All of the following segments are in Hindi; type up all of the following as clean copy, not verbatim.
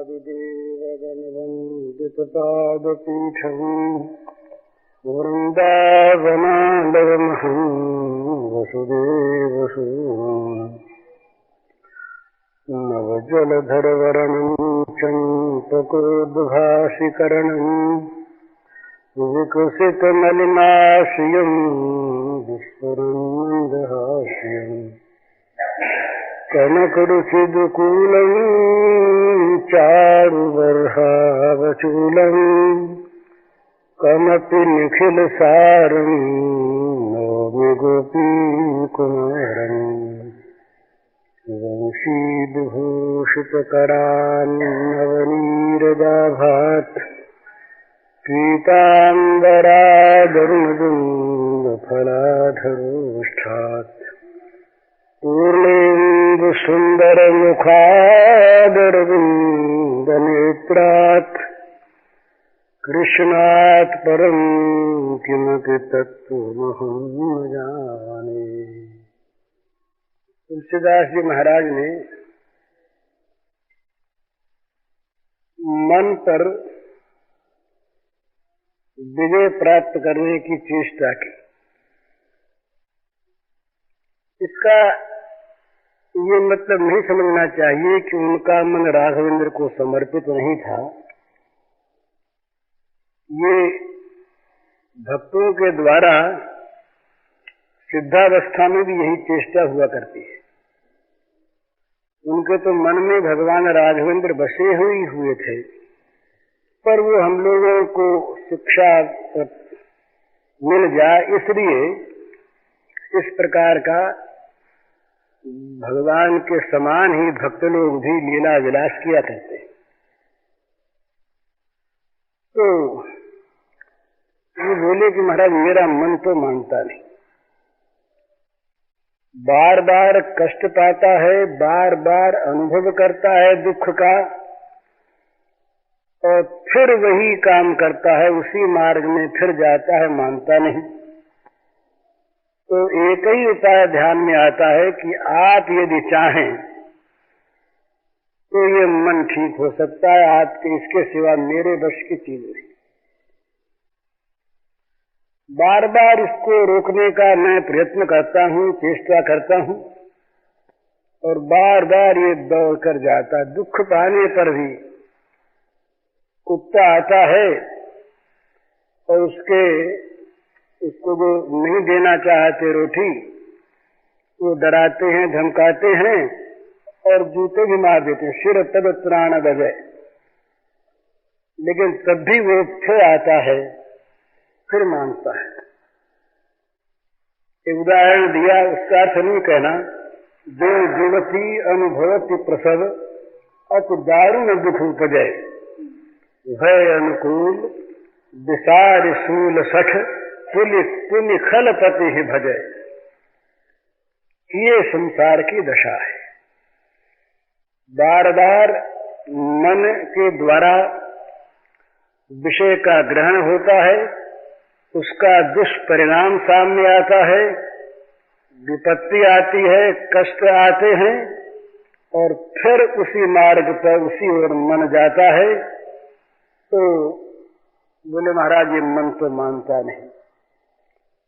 आदिदेवगणवन्दितपादपीठम् वृन्दावनालयमहं वसुदेवसूनुम् नवजलधरवरणं चम्पकोद्भासिकरणम् विकसितमलिनाश्रियं विस्फुरन्मन्दहास्यम् कनकरुचिदुकूलं चारुबर्हावचूलं कमपि निखिलसारं नौमि गोपीकुमारम् वंशीविभूषितकरान्नवनीरदाभात् पीताम्बरादरुणदुन्दफलाधरोष्ठात् पूर्णेन्दुसुन्दरमुखादरविन्दनेत्रात् कृष्णात् परं किमपि तत्त्वमहं न जाने। तुलसीदास जी महाराज ने मन पर विजय प्राप्त करने की चेष्टा की। इसका ये मतलब नहीं समझना चाहिए कि उनका मन राघवेंद्र को समर्पित नहीं था। ये भक्तों के द्वारा सिद्धावस्था में भी यही चेष्टा हुआ करती है। उनके तो मन में भगवान राघवेंद्र बसे हुए थे, पर वो हम लोगों को शिक्षा मिल जाए इसलिए इस प्रकार का भगवान के समान ही भक्त लोग भी लीला विलास किया करते हैं। तो ये बोले कि महाराज मेरा मन तो मानता नहीं, बार बार कष्ट पाता है, बार बार अनुभव करता है दुख का और फिर वही काम करता है, उसी मार्ग में फिर जाता है, मानता नहीं। तो एक ही उपाय ध्यान में आता है कि आप यदि चाहें तो ये मन ठीक हो सकता है, आपके इसके सिवा मेरे वश की चीज नहीं। बार बार इसको रोकने का मैं प्रयत्न करता हूँ, चेष्टा करता हूँ और बार बार ये दौड़ कर जाता है। दुख पाने पर भी कुत्ता आता है और उसको जो नहीं देना चाहते रोटी, वो डराते हैं, धमकाते हैं और जूते भी मार देते हैं, शिर तब प्राण बजे। लेकिन तब भी वो फिर आता है, फिर मानता है। एक उदाहरण दिया, उसका अर्थ नहीं कहना। जो युवती अनुभवति प्रसव अति दारुण दुख उपजय, भय अनुकूल विसार शूल सठ पुण्य खल पति ही भजय। ये संसार की दशा है। बार बार मन के द्वारा विषय का ग्रहण होता है, उसका दुष्परिणाम सामने आता है, विपत्ति आती है, कष्ट आते हैं और फिर उसी मार्ग पर उसी ओर मन जाता है। तो बोले महाराज ये मन तो मानता नहीं,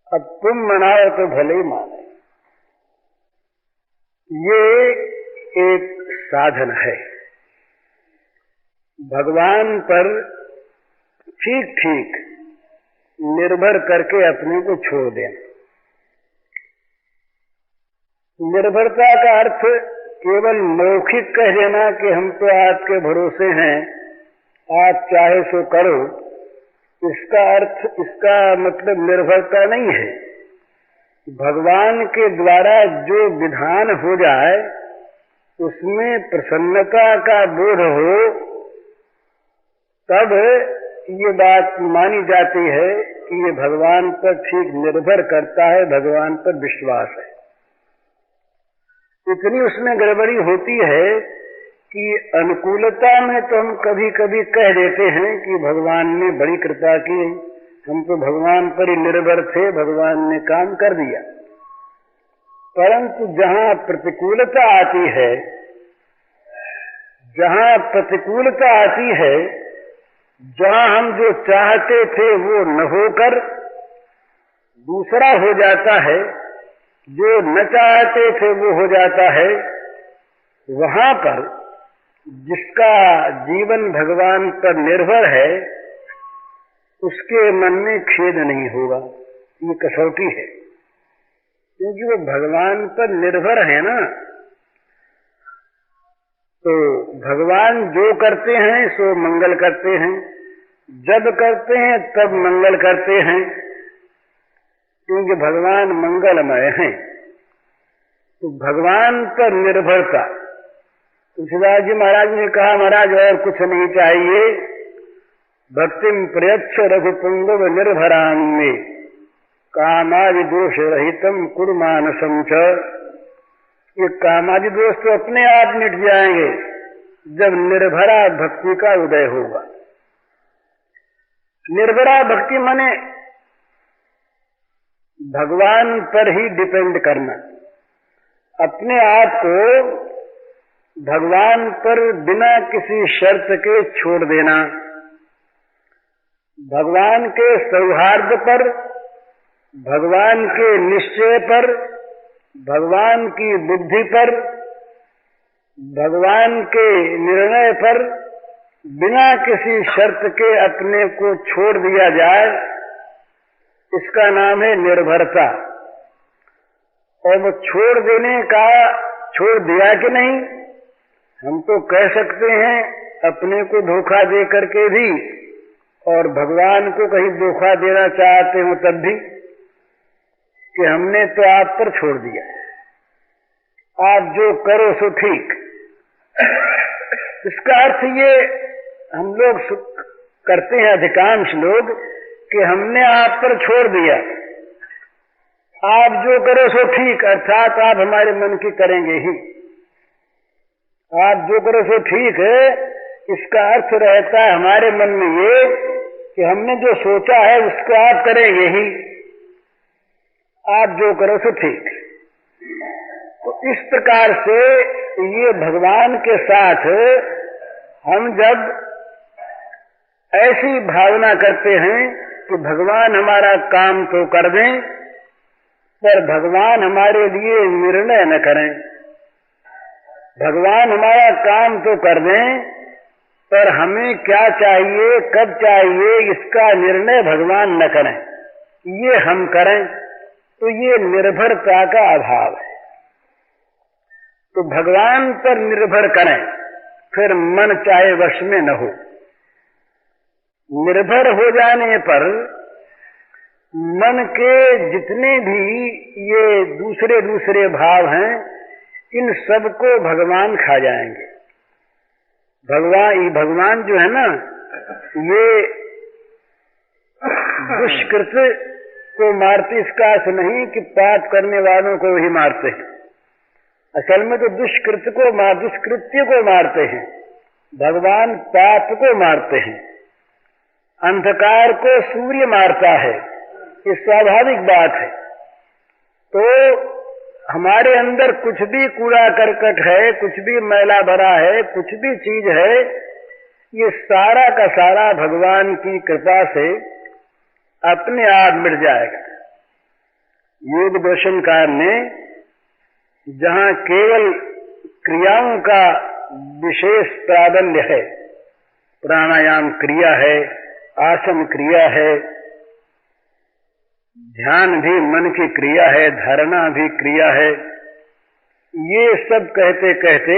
अब तुम मनाओ तो भले ही माने। ये एक साधन है, भगवान पर ठीक ठीक निर्भर करके अपने को छोड़ दें। निर्भरता का अर्थ केवल मौखिक कह देना कि हम तो आपके भरोसे हैं, आप चाहे सो करो, इसका मतलब निर्भरता नहीं है। भगवान के द्वारा जो विधान हो जाए उसमें प्रसन्नता का बोध हो, तब ये बात मानी जाती है कि ये भगवान पर ठीक निर्भर करता है, भगवान पर विश्वास है। इतनी उसमें गड़बड़ी होती है कि अनुकूलता में तो हम कभी कभी कह देते हैं कि भगवान ने बड़ी कृपा की, हम तो भगवान पर ही निर्भर थे, भगवान ने काम कर दिया। परंतु जहाँ प्रतिकूलता आती है, जहाँ प्रतिकूलता आती है, जहाँ हम जो चाहते थे वो न होकर दूसरा हो जाता है, जो न चाहते थे वो हो जाता है, वहाँ पर जिसका जीवन भगवान पर निर्भर है उसके मन में खेद नहीं होगा। ये कसौटी है, क्योंकि वो भगवान पर निर्भर है ना। तो भगवान जो करते हैं सो मंगल करते हैं, जब करते हैं तब मंगल करते हैं, क्योंकि भगवान मंगलमय हैं। तो भगवान पर निर्भरता। तुलसीदास जी महाराज ने कहा, महाराज और कुछ नहीं चाहिए, भक्तिम प्रयच्छ रघुपुंगव निर्भरां में कामादि दोष रहितम कुरु मानसं च। ये कामादि दोष तो अपने आप मिट जाएंगे जब निर्भरा भक्ति का उदय होगा। निर्भरा भक्ति माने भगवान पर ही डिपेंड करना, अपने आप को भगवान पर बिना किसी शर्त के छोड़ देना, भगवान के सौहार्द पर, भगवान के निश्चय पर, भगवान की बुद्धि पर, भगवान के निर्णय पर बिना किसी शर्त के अपने को छोड़ दिया जाए, इसका नाम है निर्भरता। और वो छोड़ देने का, छोड़ दिया कि नहीं, हम तो कह सकते हैं अपने को धोखा दे करके भी, और भगवान को कहीं धोखा देना चाहते हो तब भी, कि हमने तो आप पर छोड़ दिया, आप जो करो सो ठीक। इसका अर्थ ये हम लोग करते हैं, अधिकांश लोग, कि हमने आप पर छोड़ दिया, आप जो करो सो ठीक, अर्थात आप हमारे मन की करेंगे ही, आप जो करो सो ठीक है। इसका अर्थ रहता है हमारे मन में ये कि हमने जो सोचा है उसको आप करेंगे ही, आप जो करो सो ठीक। तो इस प्रकार से ये भगवान के साथ हम जब ऐसी भावना करते हैं कि भगवान हमारा काम तो कर दें, पर भगवान हमारे लिए निर्णय न करें, भगवान हमारा काम तो कर दें, पर हमें क्या चाहिए, कब चाहिए, इसका निर्णय भगवान न करें, ये हम करें, तो ये निर्भरता का अभाव है। तो भगवान पर निर्भर करें, फिर मन चाहे वश में न हो। निर्भर हो जाने पर मन के जितने भी ये दूसरे दूसरे भाव हैं, इन सबको भगवान खा जाएंगे। भगवान जो है ना, ये दुष्कृत को मारते, इसका अर्थ नहीं कि पाप करने वालों को ही मारते हैं। असल में तो दुष्कृत्य को मारते हैं, भगवान पाप को मारते हैं। अंधकार को सूर्य मारता है, ये स्वाभाविक बात है। तो हमारे अंदर कुछ भी कूड़ा करकट है, कुछ भी मैला भरा है, कुछ भी चीज है, ये सारा का सारा भगवान की कृपा से अपने आप मिट जाएगा। योग दर्शनकार ने जहाँ केवल क्रियाओं का विशेष प्राबल्य है, प्राणायाम क्रिया है, आसन क्रिया है, ध्यान भी मन की क्रिया है, धारणा भी क्रिया है, ये सब कहते कहते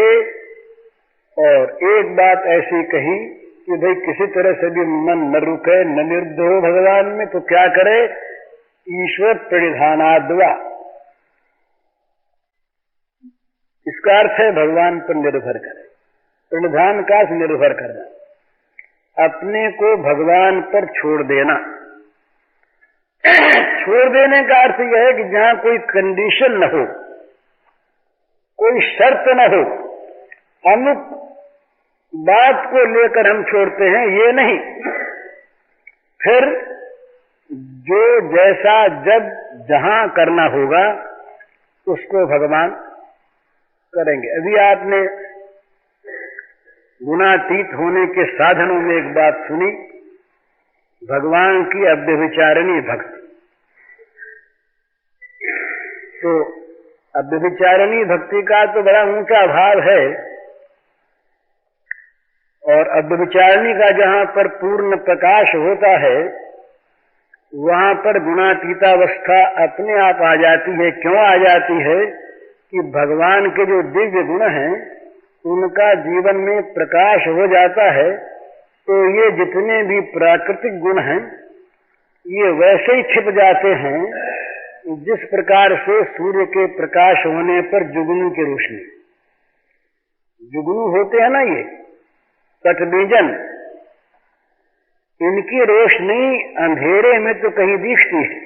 और एक बात ऐसी कही कि भाई किसी तरह से भी मन न रुके, न निर्ध हो भगवान में, तो क्या करे, ईश्वर प्रणिधानाद्वा। इसका अर्थ है भगवान पर निर्भर करे। प्रणिधान का निर्भर करना, अपने को भगवान पर छोड़ देना। छोड़ देने का अर्थ यह है कि जहां कोई कंडीशन न हो, कोई शर्त न हो, अमुक बात को लेकर हम छोड़ते हैं, ये नहीं। फिर जो जैसा जब जहां करना होगा उसको भगवान करेंगे। अभी आपने गुणातीत होने के साधनों में एक बात सुनी, भगवान की अव्यभिचारिणी भक्ति। तो अव्यभिचारिणी भक्ति का तो बड़ा ऊंचा भाव है, और अव्यभिचारिणी का जहां पर पूर्ण प्रकाश होता है वहां पर गुणातीतावस्था अपने आप आ जाती है। क्यों आ जाती है कि भगवान के जो दिव्य गुण हैं उनका जीवन में प्रकाश हो जाता है। तो ये जितने भी प्राकृतिक गुण हैं ये वैसे ही छिप जाते हैं जिस प्रकार से सूर्य के प्रकाश होने पर जुगनू की रोशनी, जुगनू होते हैं ना ये कटबीजन, इनकी रोशनी अंधेरे में तो कहीं दिखती है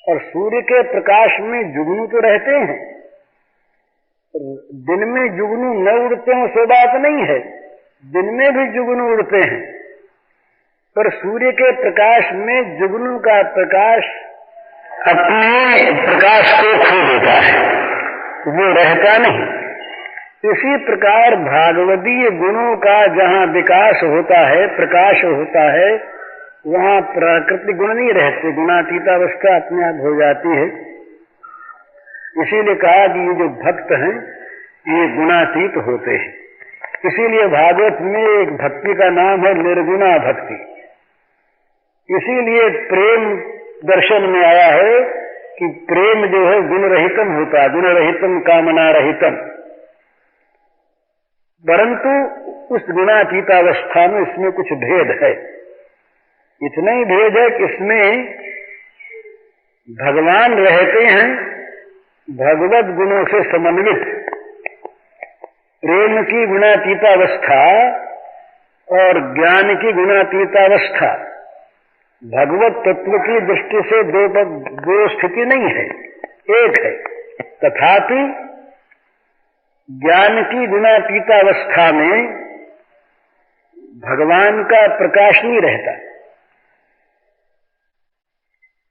और सूर्य के प्रकाश में जुगनू तो रहते हैं। दिन में जुगनू न उड़ते हो सो बात नहीं है, दिन में भी जुगनू उड़ते हैं, पर सूर्य के प्रकाश में जुगनू का प्रकाश अपने प्रकाश को खो देता है, वो रहता नहीं। इसी प्रकार भागवतीय गुणों का जहाँ विकास होता है, प्रकाश होता है, वहाँ प्राकृतिक गुण नहीं रहते, गुणातीतावस्था अपने आप हो जाती है। इसीलिए कहा कि ये जो भक्त हैं ये गुणातीत होते हैं। इसीलिए भागवत में एक भक्ति का नाम है निर्गुणा भक्ति। इसीलिए प्रेम दर्शन में आया है कि प्रेम जो है गुण रहितम होता है, गुण रहितम कामना रहितम। परंतु उस गुणातीतावस्था में इसमें कुछ भेद है। इतना ही भेद है कि इसमें भगवान रहते हैं भगवत गुणों से समन्वित। प्रेम की गुणातीतावस्था और ज्ञान की गुणातीतावस्था भगवत तत्व की दृष्टि से दो स्थिति नहीं है, एक है। तथापि ज्ञान की गुणातीतावस्था में भगवान का प्रकाश नहीं रहता।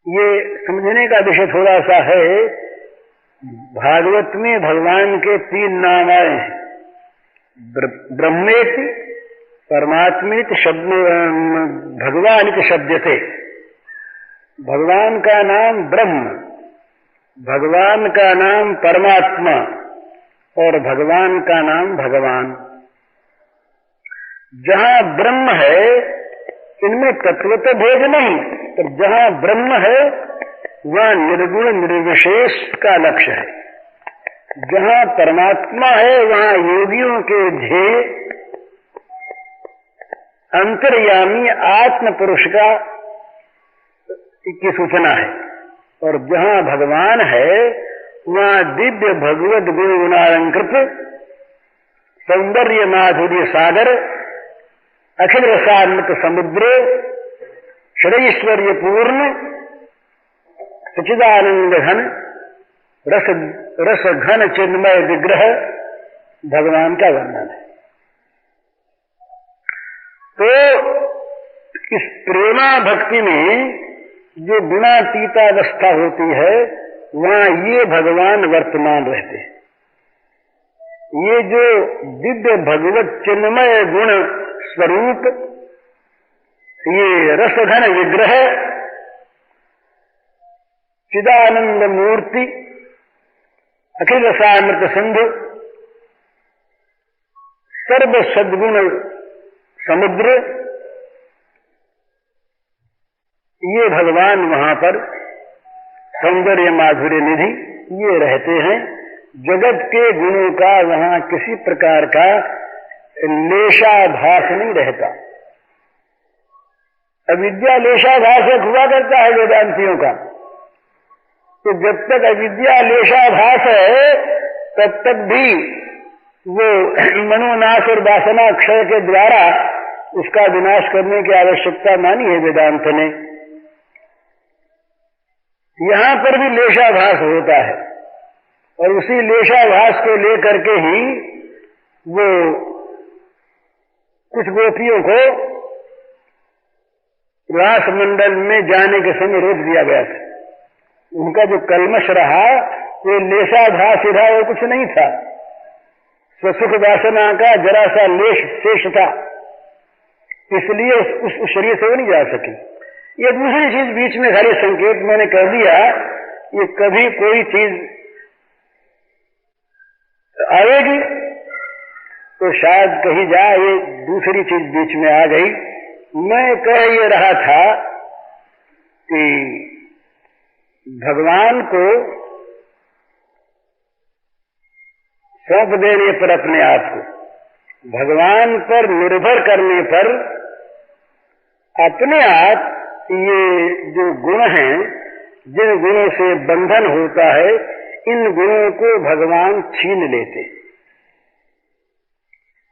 ये समझने का विषय थोड़ा सा है। भागवत में भगवान के 3 नाम आए हैं, ब्रह्मेति, परमात्मेति, शब्द भगवान शब्द थे। भगवान का नाम ब्रह्म, भगवान का नाम परमात्मा और भगवान का नाम भगवान। जहां ब्रह्म है इनमें तत्व तो भेद नहीं, पर जहां ब्रह्म है वहां निर्गुण निर्विशेष का लक्ष्य है। जहां परमात्मा है वहां योगियों के ध्येय अंतर्यामी आत्म पुरुष की सूचना है। और जहां भगवान है वहां दिव्य भगवत गुण गुणालंकृत सौंदर्य माधुर्य सागर, अखिल रसामृत समुद्र, षडैश्वर्य पूर्ण सच्चिदानंद घन रस घन चिन्मय विग्रह भगवान का वर्णन है। तो इस प्रेमा भक्ति में जो गुणातीतावस्था होती है वहां ये भगवान वर्तमान रहते हैं। ये जो दिव्य भगवत चिन्मय गुण स्वरूप, ये रसघन विग्रह, चिदानंद मूर्ति, अखिल रसामृत सिंधु, सर्व सद्गुण समुद्र, ये भगवान वहां पर सौंदर्य माधुर्य निधि ये रहते हैं। जगत के गुणों का वहां किसी प्रकार का लेशाभास नहीं रहता। अविद्या लेशाभास हुआ करता है वेदांतियों का। तो जब तक अविद्या लेशाभास है तब तक भी वो मनोनाश और वासना क्षय के द्वारा उसका विनाश करने की आवश्यकता मानी है वेदांत ने। यहां पर भी लेशाभास होता है और उसी लेशाभास को लेकर के ही वो कुछ गोपियों को रास मंडल में जाने के समय रोक दिया गया था। उनका जो कलमश रहा वो लेशाभास रहा, वो कुछ नहीं था। स्वसुख वासना का जरा सा लेश शेष था, इसलिए उस शरीर से वो नहीं जा सकी। ये दूसरी चीज बीच में खाली संकेत मैंने कह दिया, ये कभी कोई चीज आएगी तो शायद कही जाए, ये दूसरी चीज बीच में आ गई। मैं कह ये रहा था कि भगवान को सौंप देने पर, अपने आप को भगवान पर निर्भर करने पर, अपने आप ये जो गुण हैं, जिन गुणों से बंधन होता है, इन गुणों को भगवान छीन लेते,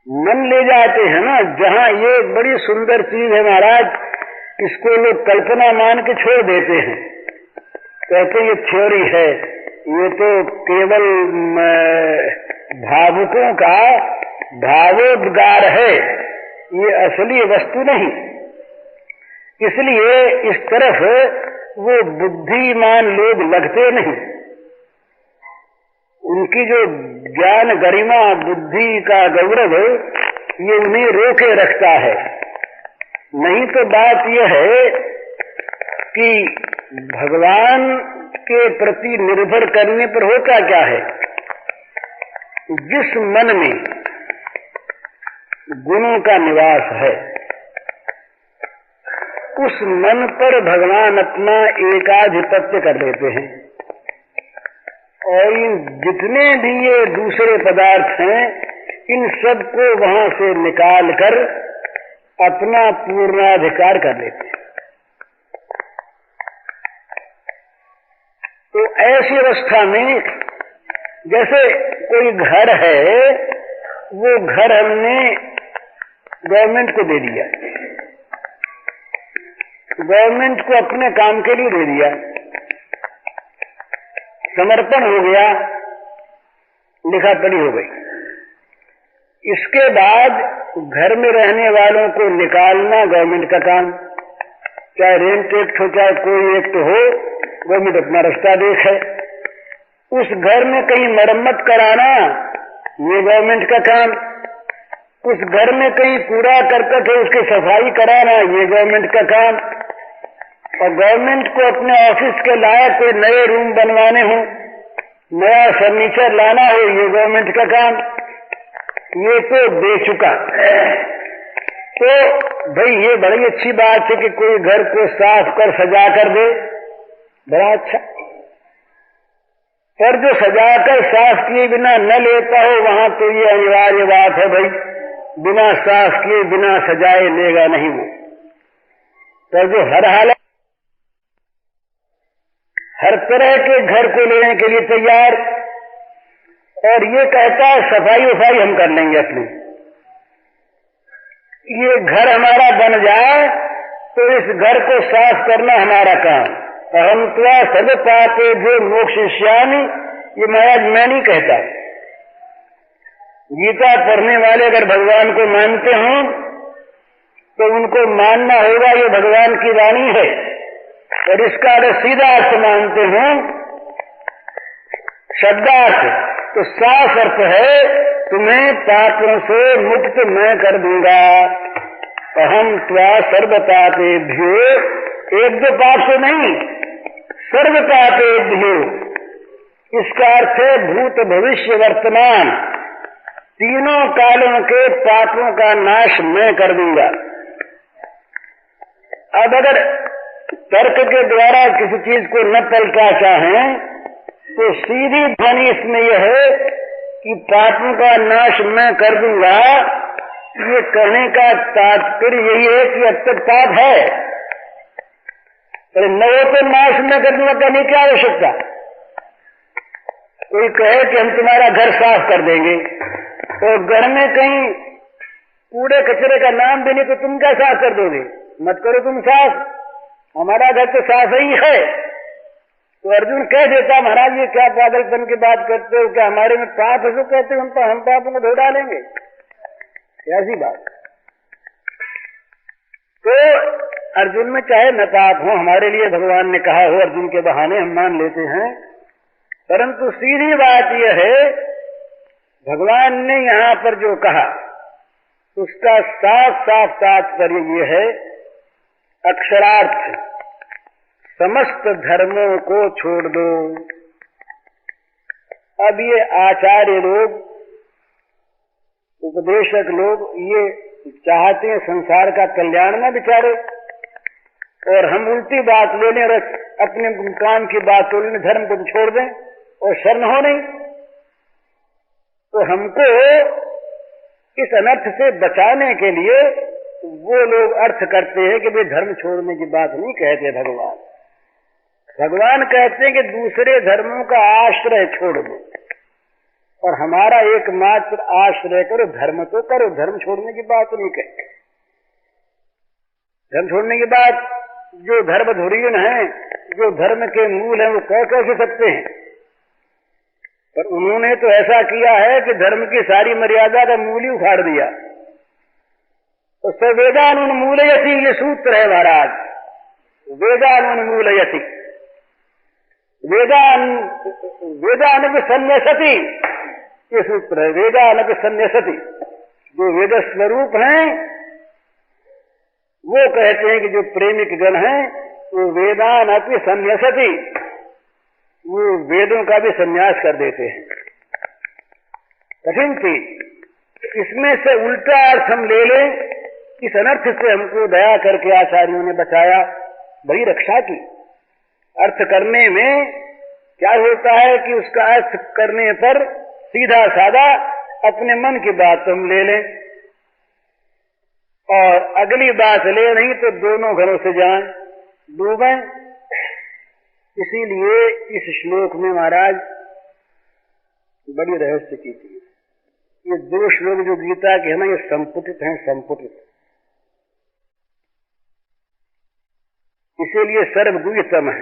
मन ले जाते हैं ना। जहां ये बड़ी सुंदर चीज है महाराज, इसको लोग कल्पना मान के छोड़ देते हैं, कहते ये थ्योरी है, ये तो केवल भावुकों का भावोद्गार है, ये असली वस्तु नहीं। इसलिए इस तरफ वो बुद्धिमान लोग लगते नहीं, उनकी जो ज्ञान गरिमा बुद्धि का गौरव ये उन्हें रोके रखता है। नहीं तो बात यह है कि भगवान के प्रति निर्भर करने पर होता क्या है, जिस मन में गुणों का निवास है, उस मन पर भगवान अपना एकाधिपत्य कर लेते हैं। और इन जितने भी ये दूसरे पदार्थ हैं, इन सब को वहां से निकाल कर अपना पूर्णाधिकार कर लेते हैं। तो ऐसी अवस्था में जैसे कोई घर है, वो घर हमने गवर्नमेंट को दे दिया, गवर्नमेंट को अपने काम के लिए दे दिया, समर्पण हो गया, लिखा पढ़ी हो गई। इसके बाद घर में रहने वालों को निकालना गवर्नमेंट का काम, चाहे रेंट एक्ट हो चाहे कोई एक्ट हो, गवर्नमेंट अपना रास्ता देखे। उस घर में कहीं मरम्मत कराना ये गवर्नमेंट का काम, उस घर में कहीं कूड़ा करकट है उसकी सफाई कराना ये गवर्नमेंट का काम, और गवर्नमेंट को अपने ऑफिस के लायक कोई नए रूम बनवाने हो, नया फर्नीचर लाना हो, ये गवर्नमेंट का काम। ये तो दे चुका। तो भाई ये बड़ी अच्छी बात है कि कोई घर को साफ कर सजा कर दे, बड़ा अच्छा। पर जो सजा कर साफ किए बिना न लेता हो, वहां तो ये अनिवार्य बात है भाई, बिना साफ किए बिना सजाए लेगा नहीं वो। पर जो हर हालत हर तरह के घर को लेने के लिए तैयार, और ये कहता है सफाई वफाई हम कर लेंगे अपनी, ये घर हमारा बन जाए तो इस घर को साफ करना हमारा काम। अहम त्वा सब पापे जो मोक्षयिष्यामि, ये महाराज मैं नहीं कहता। गीता पढ़ने वाले अगर भगवान को मानते हों तो उनको मानना होगा ये भगवान की वाणी है, और इसका अगर सीधा अर्थ मानते हों शब्दार्थ, तो साफ अर्थ है तुम्हें पापों से मुक्त मैं कर दूंगा। अहम त्वा सर्व पापेभ्यो, एक दो पाप से नहीं, सर्व पापेभ्यो, इसका अर्थ है भूत भविष्य वर्तमान तीनों कालों के पापों का नाश मैं कर दूंगा। अब अगर तर्क के द्वारा किसी चीज को न पलटा चाहें तो सीधी ध्वनि इसमें यह है कि पापों का नाश मैं कर दूंगा। ये कहने का तात्पर्य यही है कि अब तक पाप है, अरे न हो तो नाश मैं कर दूंगा, कहने की आवश्यकता। कोई कहे कि हम तुम्हारा घर साफ कर देंगे, तो घर में कहीं कूड़े कचरे का नाम भी नहीं, तो तुम क्या साफ कर दोगे? मत करो तुम साफ, हमारा घर तो साफ ही है। तो अर्जुन कह देता महाराज ये क्या पागलपन की बात करते हो, क्या हमारे में पाप है? तो कहते हो हम पापों को धो डालेंगे, ऐसी बात। तो अर्जुन में चाहे न पाप हो, हमारे लिए भगवान ने कहा हो, अर्जुन के बहाने हम मान लेते हैं, परंतु सीधी बात यह है भगवान ने यहाँ पर जो कहा उसका साफ साफ तात्पर्य ये है, अक्षरार्थ समस्त धर्मों को छोड़ दो। अब ये आचार्य लोग, उपदेशक लोग ये चाहते हैं संसार का कल्याण न बिचारे, और हम उल्टी बात ले लें और अपने काम की बात तो लें, धर्म को छोड़ दें और शरण हो नहीं। तो हमको इस अनर्थ से बचाने के लिए वो लोग अर्थ करते हैं कि भाई धर्म छोड़ने की बात नहीं कहते भगवान। भगवान कहते हैं कि दूसरे धर्मों का आश्रय छोड़ दो और हमारा एकमात्र आश्रय करो, धर्म तो करो, धर्म छोड़ने की बात नहीं कहते। धर्म छोड़ने की बात जो धर्मधुरीन है, जो धर्म के मूल हैं, वो कह कैसे सकते हैं? पर उन्होंने तो ऐसा किया है कि धर्म की सारी मर्यादा का मूल ही उखाड़ दिया। तो सवेदानुन्मूलयति ये सूत्र है महाराज, वेदानुन्मूलयति, वेदानभिसन्यसति ये सूत्र है, वेदानभिसन्यसति। जो वेद स्वरूप हैं वो कहते हैं कि जो प्रेमिक गण हैं वो वेदानपि सन्यसति, वो वेदों का भी संन्यास कर देते हैं। कठिन चीज, इसमें से उल्टा अर्थ हम ले लें, इस अनर्थ से हमको दया करके आचार्यों ने बचाया, बड़ी रक्षा की। अर्थ करने में क्या होता है कि उसका अर्थ करने पर सीधा साधा अपने मन की बात हम ले लें और अगली बात ले नहीं तो दोनों घरों से जाएं, डूबें। इसीलिए इस श्लोक में महाराज बड़ी रहस्य की चीज, ये दो श्लोक जो गीता के है ना, ये संपुटित हैं, संपुटित। इसीलिए सर्वगुह्यतम है।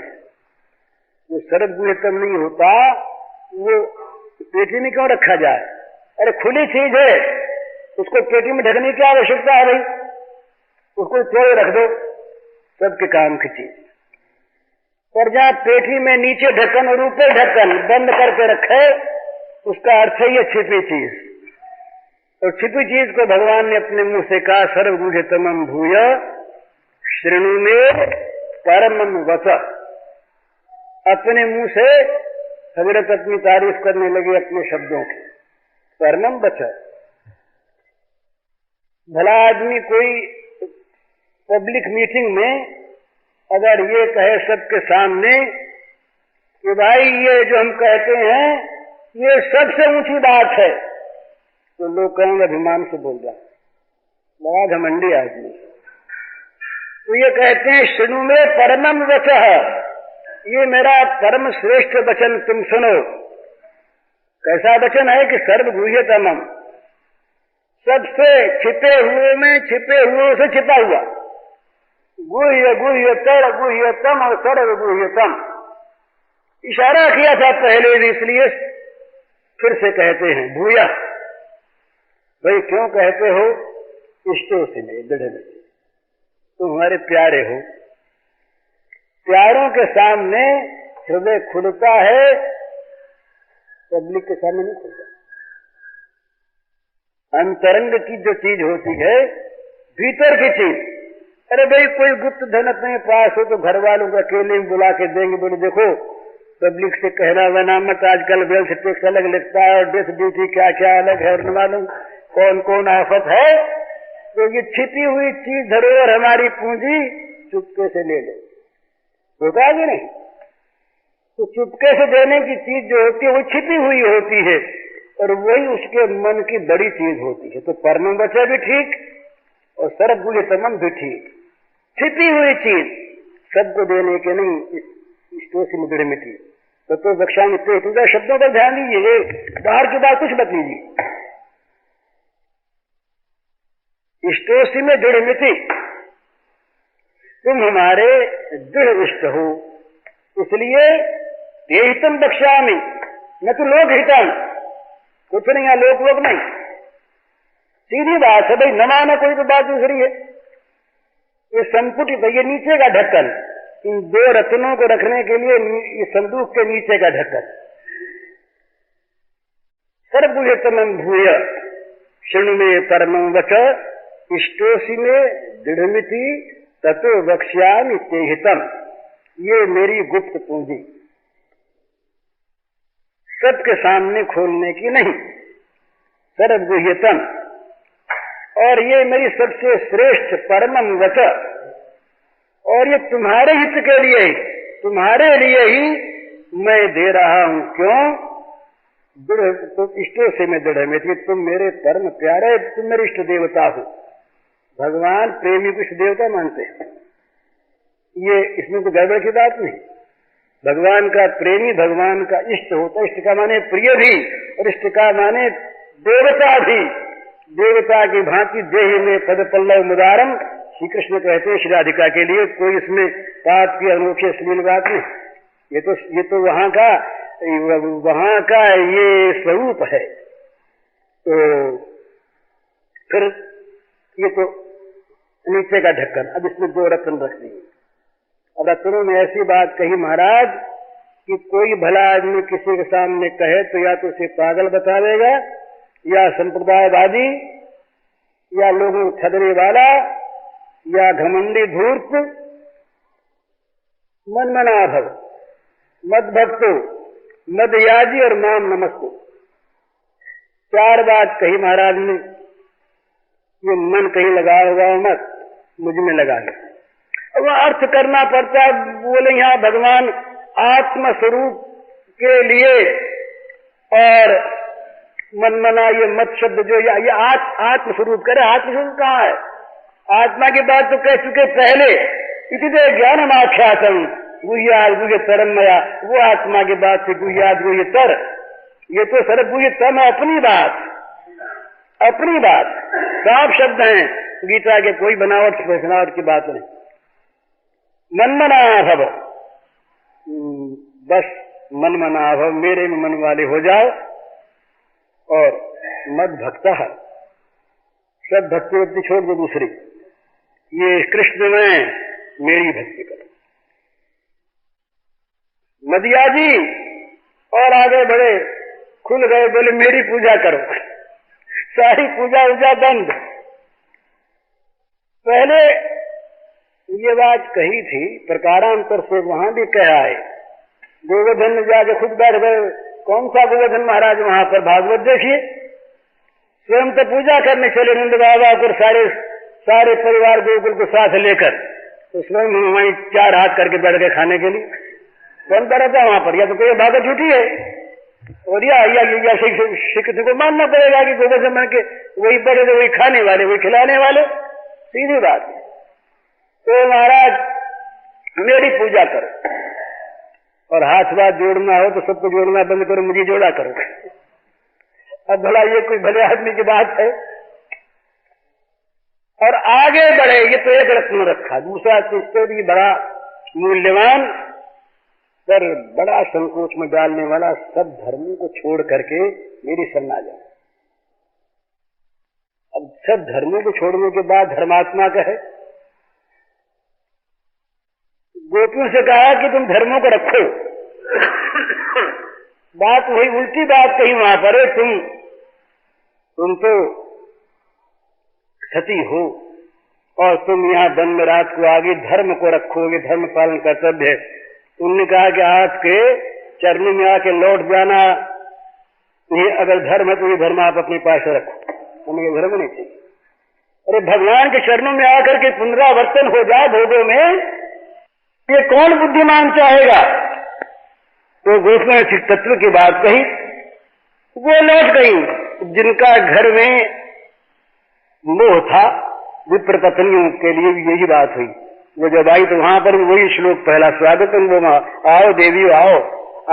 जो सर्वगुह्यतम नहीं होता वो पेटी में क्यों रखा जाए? अरे खुली चीज है, उसको पेटी में ढकने की आवश्यकता है भाई, उसको थोड़े रख दो, सबके काम की चीज। और जहाँ पेटी में नीचे ढक्कन और ऊपर ढक्कन बंद करके रखे, उसका अर्थ है ये छिपी चीज। और छिपी चीज को भगवान ने अपने मुंह से कहा, सर्वगुह्यतमं भूय शृणु मे परमं वच। अपने मुंह से हजरत अपनी तारीफ करने लगे अपने शब्दों की, परमं वच। भला आदमी कोई पब्लिक मीटिंग में अगर ये कहे सबके सामने कि भाई ये जो हम कहते हैं ये सबसे ऊंची बात है, तो लोग कहेंगे अभिमान से बोल रहा है, बड़ा घमंडी आदमी। तो ये कहते हैं शृणु में परमं वचः, ये मेरा परम श्रेष्ठ वचन तुम सुनो। कैसा वचन है कि सर्वगुह्यतमम्, सबसे छिपे हुए में छिपे हुए से छिपा हुआ, गुह्य गुह्यतर गुह्यतम और सर्वगुह्यतम। इशारा किया था पहले भी, इसलिए फिर से कहते हैं भूया। भाई क्यों कहते हो? इष्टों से नहीं, दृढ़ नहीं, तुम हमारे प्यारे हो। प्यारों के सामने हृदय खुलता है, पब्लिक के सामने नहीं खुलता। अंतरंग की जो चीज होती है, भीतर की चीज। अरे भाई कोई गुप्त धन अपने पास हो तो घर वालों को अकेले में बुला के देंगे, बोले देखो पब्लिक से कहना वना मत, आजकल वेल्थ टैक्स अलग लगता है और डेथ ड्यूटी क्या क्या अलग है और न मालूम कौन कौन आफत है। तो ये छिपी हुई चीज धरोहर हमारी पूंजी चुपके से ले लो, होता है नहीं? तो चुपके से देने की चीज जो होती है वो छिपी हुई होती है और वही उसके मन की बड़ी चीज होती है। तो परमं वचः भी ठीक और सर्वगुह्यतमम् भी ठीक। छिपी हुई चीज सबको देने के नहीं, इष्टोसी में दृढ़ मिटी। तो रक्षा मित्र शब्दों पर ध्यान दीजिए, बाहर की बात कुछ मत लीजिए। इष्टोसी में दृढ़ मिटी, तुम हमारे दृढ़ इष्ट हो, इसलिए ये हितम बख्शामि न तो लोक हितम। कुछ नहीं है, लोक लोक नहीं, सीधी बात है भाई, न माना कोई तो बात दूसरी है। ये संपुटित है, ये नीचे का ढक्कन, इन दो रत्नों को रखने के लिए इस संदूक के नीचे का ढक्कन सर्वभूयतमं भूय शृणु मे परमं वच इष्टोसि मे दृढ़मिति ततो वक्ष्यामि ते हितम्। ये मेरी गुप्त पूंजी, सबके सामने खोलने की नहीं, सर्वगुह्यतम, और ये मेरी सबसे श्रेष्ठ परमम वच, और ये तुम्हारे हित के लिए ही, तुम्हारे लिए ही मैं दे रहा हूं। क्यों? दृढ़ तो इष्टों से मैं दृढ़ में, तुम मेरे परम प्यारे, तुम मेरे इष्ट देवता हो। भगवान प्रेमी को इष्ट देवता मानते हैं, ये इसमें तो गड़बड़ की बात नहीं। भगवान का प्रेमी भगवान का इष्ट होता है। इष्ट का माने प्रिय भी, और इष्ट का माने देवता भी। देवता की भांति देह में पद पल्लव मुदारम, श्री कृष्ण कहते हैं श्री राधिका के लिए। कोई इसमें पाप की अनोखी अश्लील बात नहीं। ये तो वहां का ये स्वरूप है। तो फिर ये तो नीचे का ढक्कन, अब इसमें 2 रत्न रख दिए। अब रत्नों में ऐसी बात कही महाराज कि कोई भला आदमी किसी के सामने कहे तो या तो उसे पागल बतावेगा, या संप्रदायवादी, या लोगों को ठगने वाला, या घमंडी धूर्त। मनमना भव, मद भक्तो, मदयाजी और माम नमस्ते। 4 बात कही महाराज ने। ये मन कहीं लगा होगा मत, मुझ में लगा ले। अब अर्थ करना पड़ता है। बोले यहाँ भगवान आत्म स्वरूप के लिए, और मनमना ये मत शब्द जो ये आत्म स्वरूप करे। आत्म स्वरूप कहाँ है? आत्मा की बात तो कह चुके पहले। इसी ज्ञानम आख्यातम गुह्याद गुह्यतरमया, वो आत्मा की बात थी गुह्याद गुह्यतर। ये तो सर्वगुह्यतम है, अपनी बात, अपनी बात। साफ शब्द हैं गीता के, कोई बनावट की बात नहीं। मनमना भव, बस मनमना भव, मेरे में मन वाले हो जाओ। और मद भक्त, सब भक्ति वक्ति छोड़ दो दूसरी, ये कृष्ण में मेरी भक्ति करो। मदियाजी और आगे बढ़े, खुल गए, बोले मेरी पूजा करो। सारी पूजा उजा बंद। पहले ये बात कही थी, प्रकारांतर से वहां भी कहा है। गोवर्धन में जाके खुद बैठ गए। कौन सा गोवर्धन महाराज? वहां पर भागवत देखिए, स्वयं तो पूजा करने चले नंद बाबा को सारे परिवार गोकुल को साथ लेकर, तो स्वयं वहीं 4 हाथ करके बैठ गए खाने के लिए। कौन रहता वहां पर? या तो कोई भागवत झूठी है, और या शिक्षित को मानना पड़ेगा कि गोवर्धन बन के वही बड़े, वही खाने वाले, वही खिलाने वाले। सीधी बात है। तो महाराज मेरी पूजा करो, और हाथ बात जोड़ना हो तो सबको जोड़ना बंद करो, मुझे जोड़ा करो। अब भला ये कोई भले आदमी की बात है? और आगे बढ़े। ये तो एक रत्न रखा, दूसरा इससे भी बड़ा मूल्यवान पर बड़ा संकोच में डालने वाला, सब धर्मों को छोड़ करके मेरी शरण आ जाए। अब सब धर्मों को छोड़ने के बाद धर्मात्मा का है। गोपियों से कहा कि तुम धर्मों को रखो। बात वही उल्टी बात कही वहां पर। तुम तो सती हो, और तुम यहाँ वन में रात को आगे धर्म को रखोगे, धर्म पालन कर्तव्य है। उन्होंने कहा कि आपके चरणों में आके लौट जाना, ये अगर धर्म है तो ये धर्म आप अपने पास रखो, हमें ये धर्म नहीं चाहिए। अरे भगवान के चरणों में आकर के पुनरावर्तन हो जाए भोगों में, ये कौन बुद्धिमान चाहेगा? तो गोस्वामी ने तत्व की बात कही, वो लौट गई। जिनका घर में मोह था, विप्र पत्नियों के लिए भी यही बात हुई। वो जब आई तो वहां पर वही श्लोक पहला, स्वागतम वो आओ देवी आओ,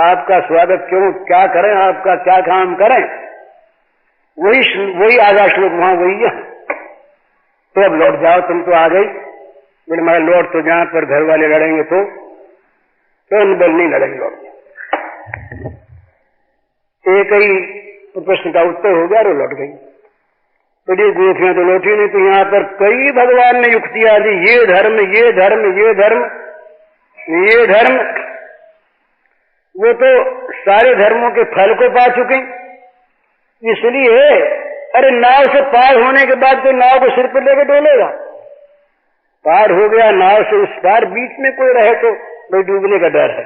आपका स्वागत क्यों, क्या करें, आपका क्या काम करें, वही आधा श्लोक वहां वही है। तो अब लौट जाओ, तुम तो आ गई। बोले मैं लौट तो जहां पर घर वाले लड़ेंगे तो बल नहीं लड़ेंगे। लौट एक ही प्रश्न का उत्तर हो गया और लौट गई। तो ये गोपियां तो लौटी नहीं। तो यहाँ पर कई भगवान ने युक्तियां दी, ये धर्म, ये धर्म, ये धर्म, ये धर्म। वो तो सारे धर्मों के फल को पा चुके, इसलिए अरे नाव से पार होने के बाद कोई नाव को सिर पर लेके डोलेगा? पार हो गया नाव से उस पार, बीच में कोई रहे तो भाई डूबने का डर है,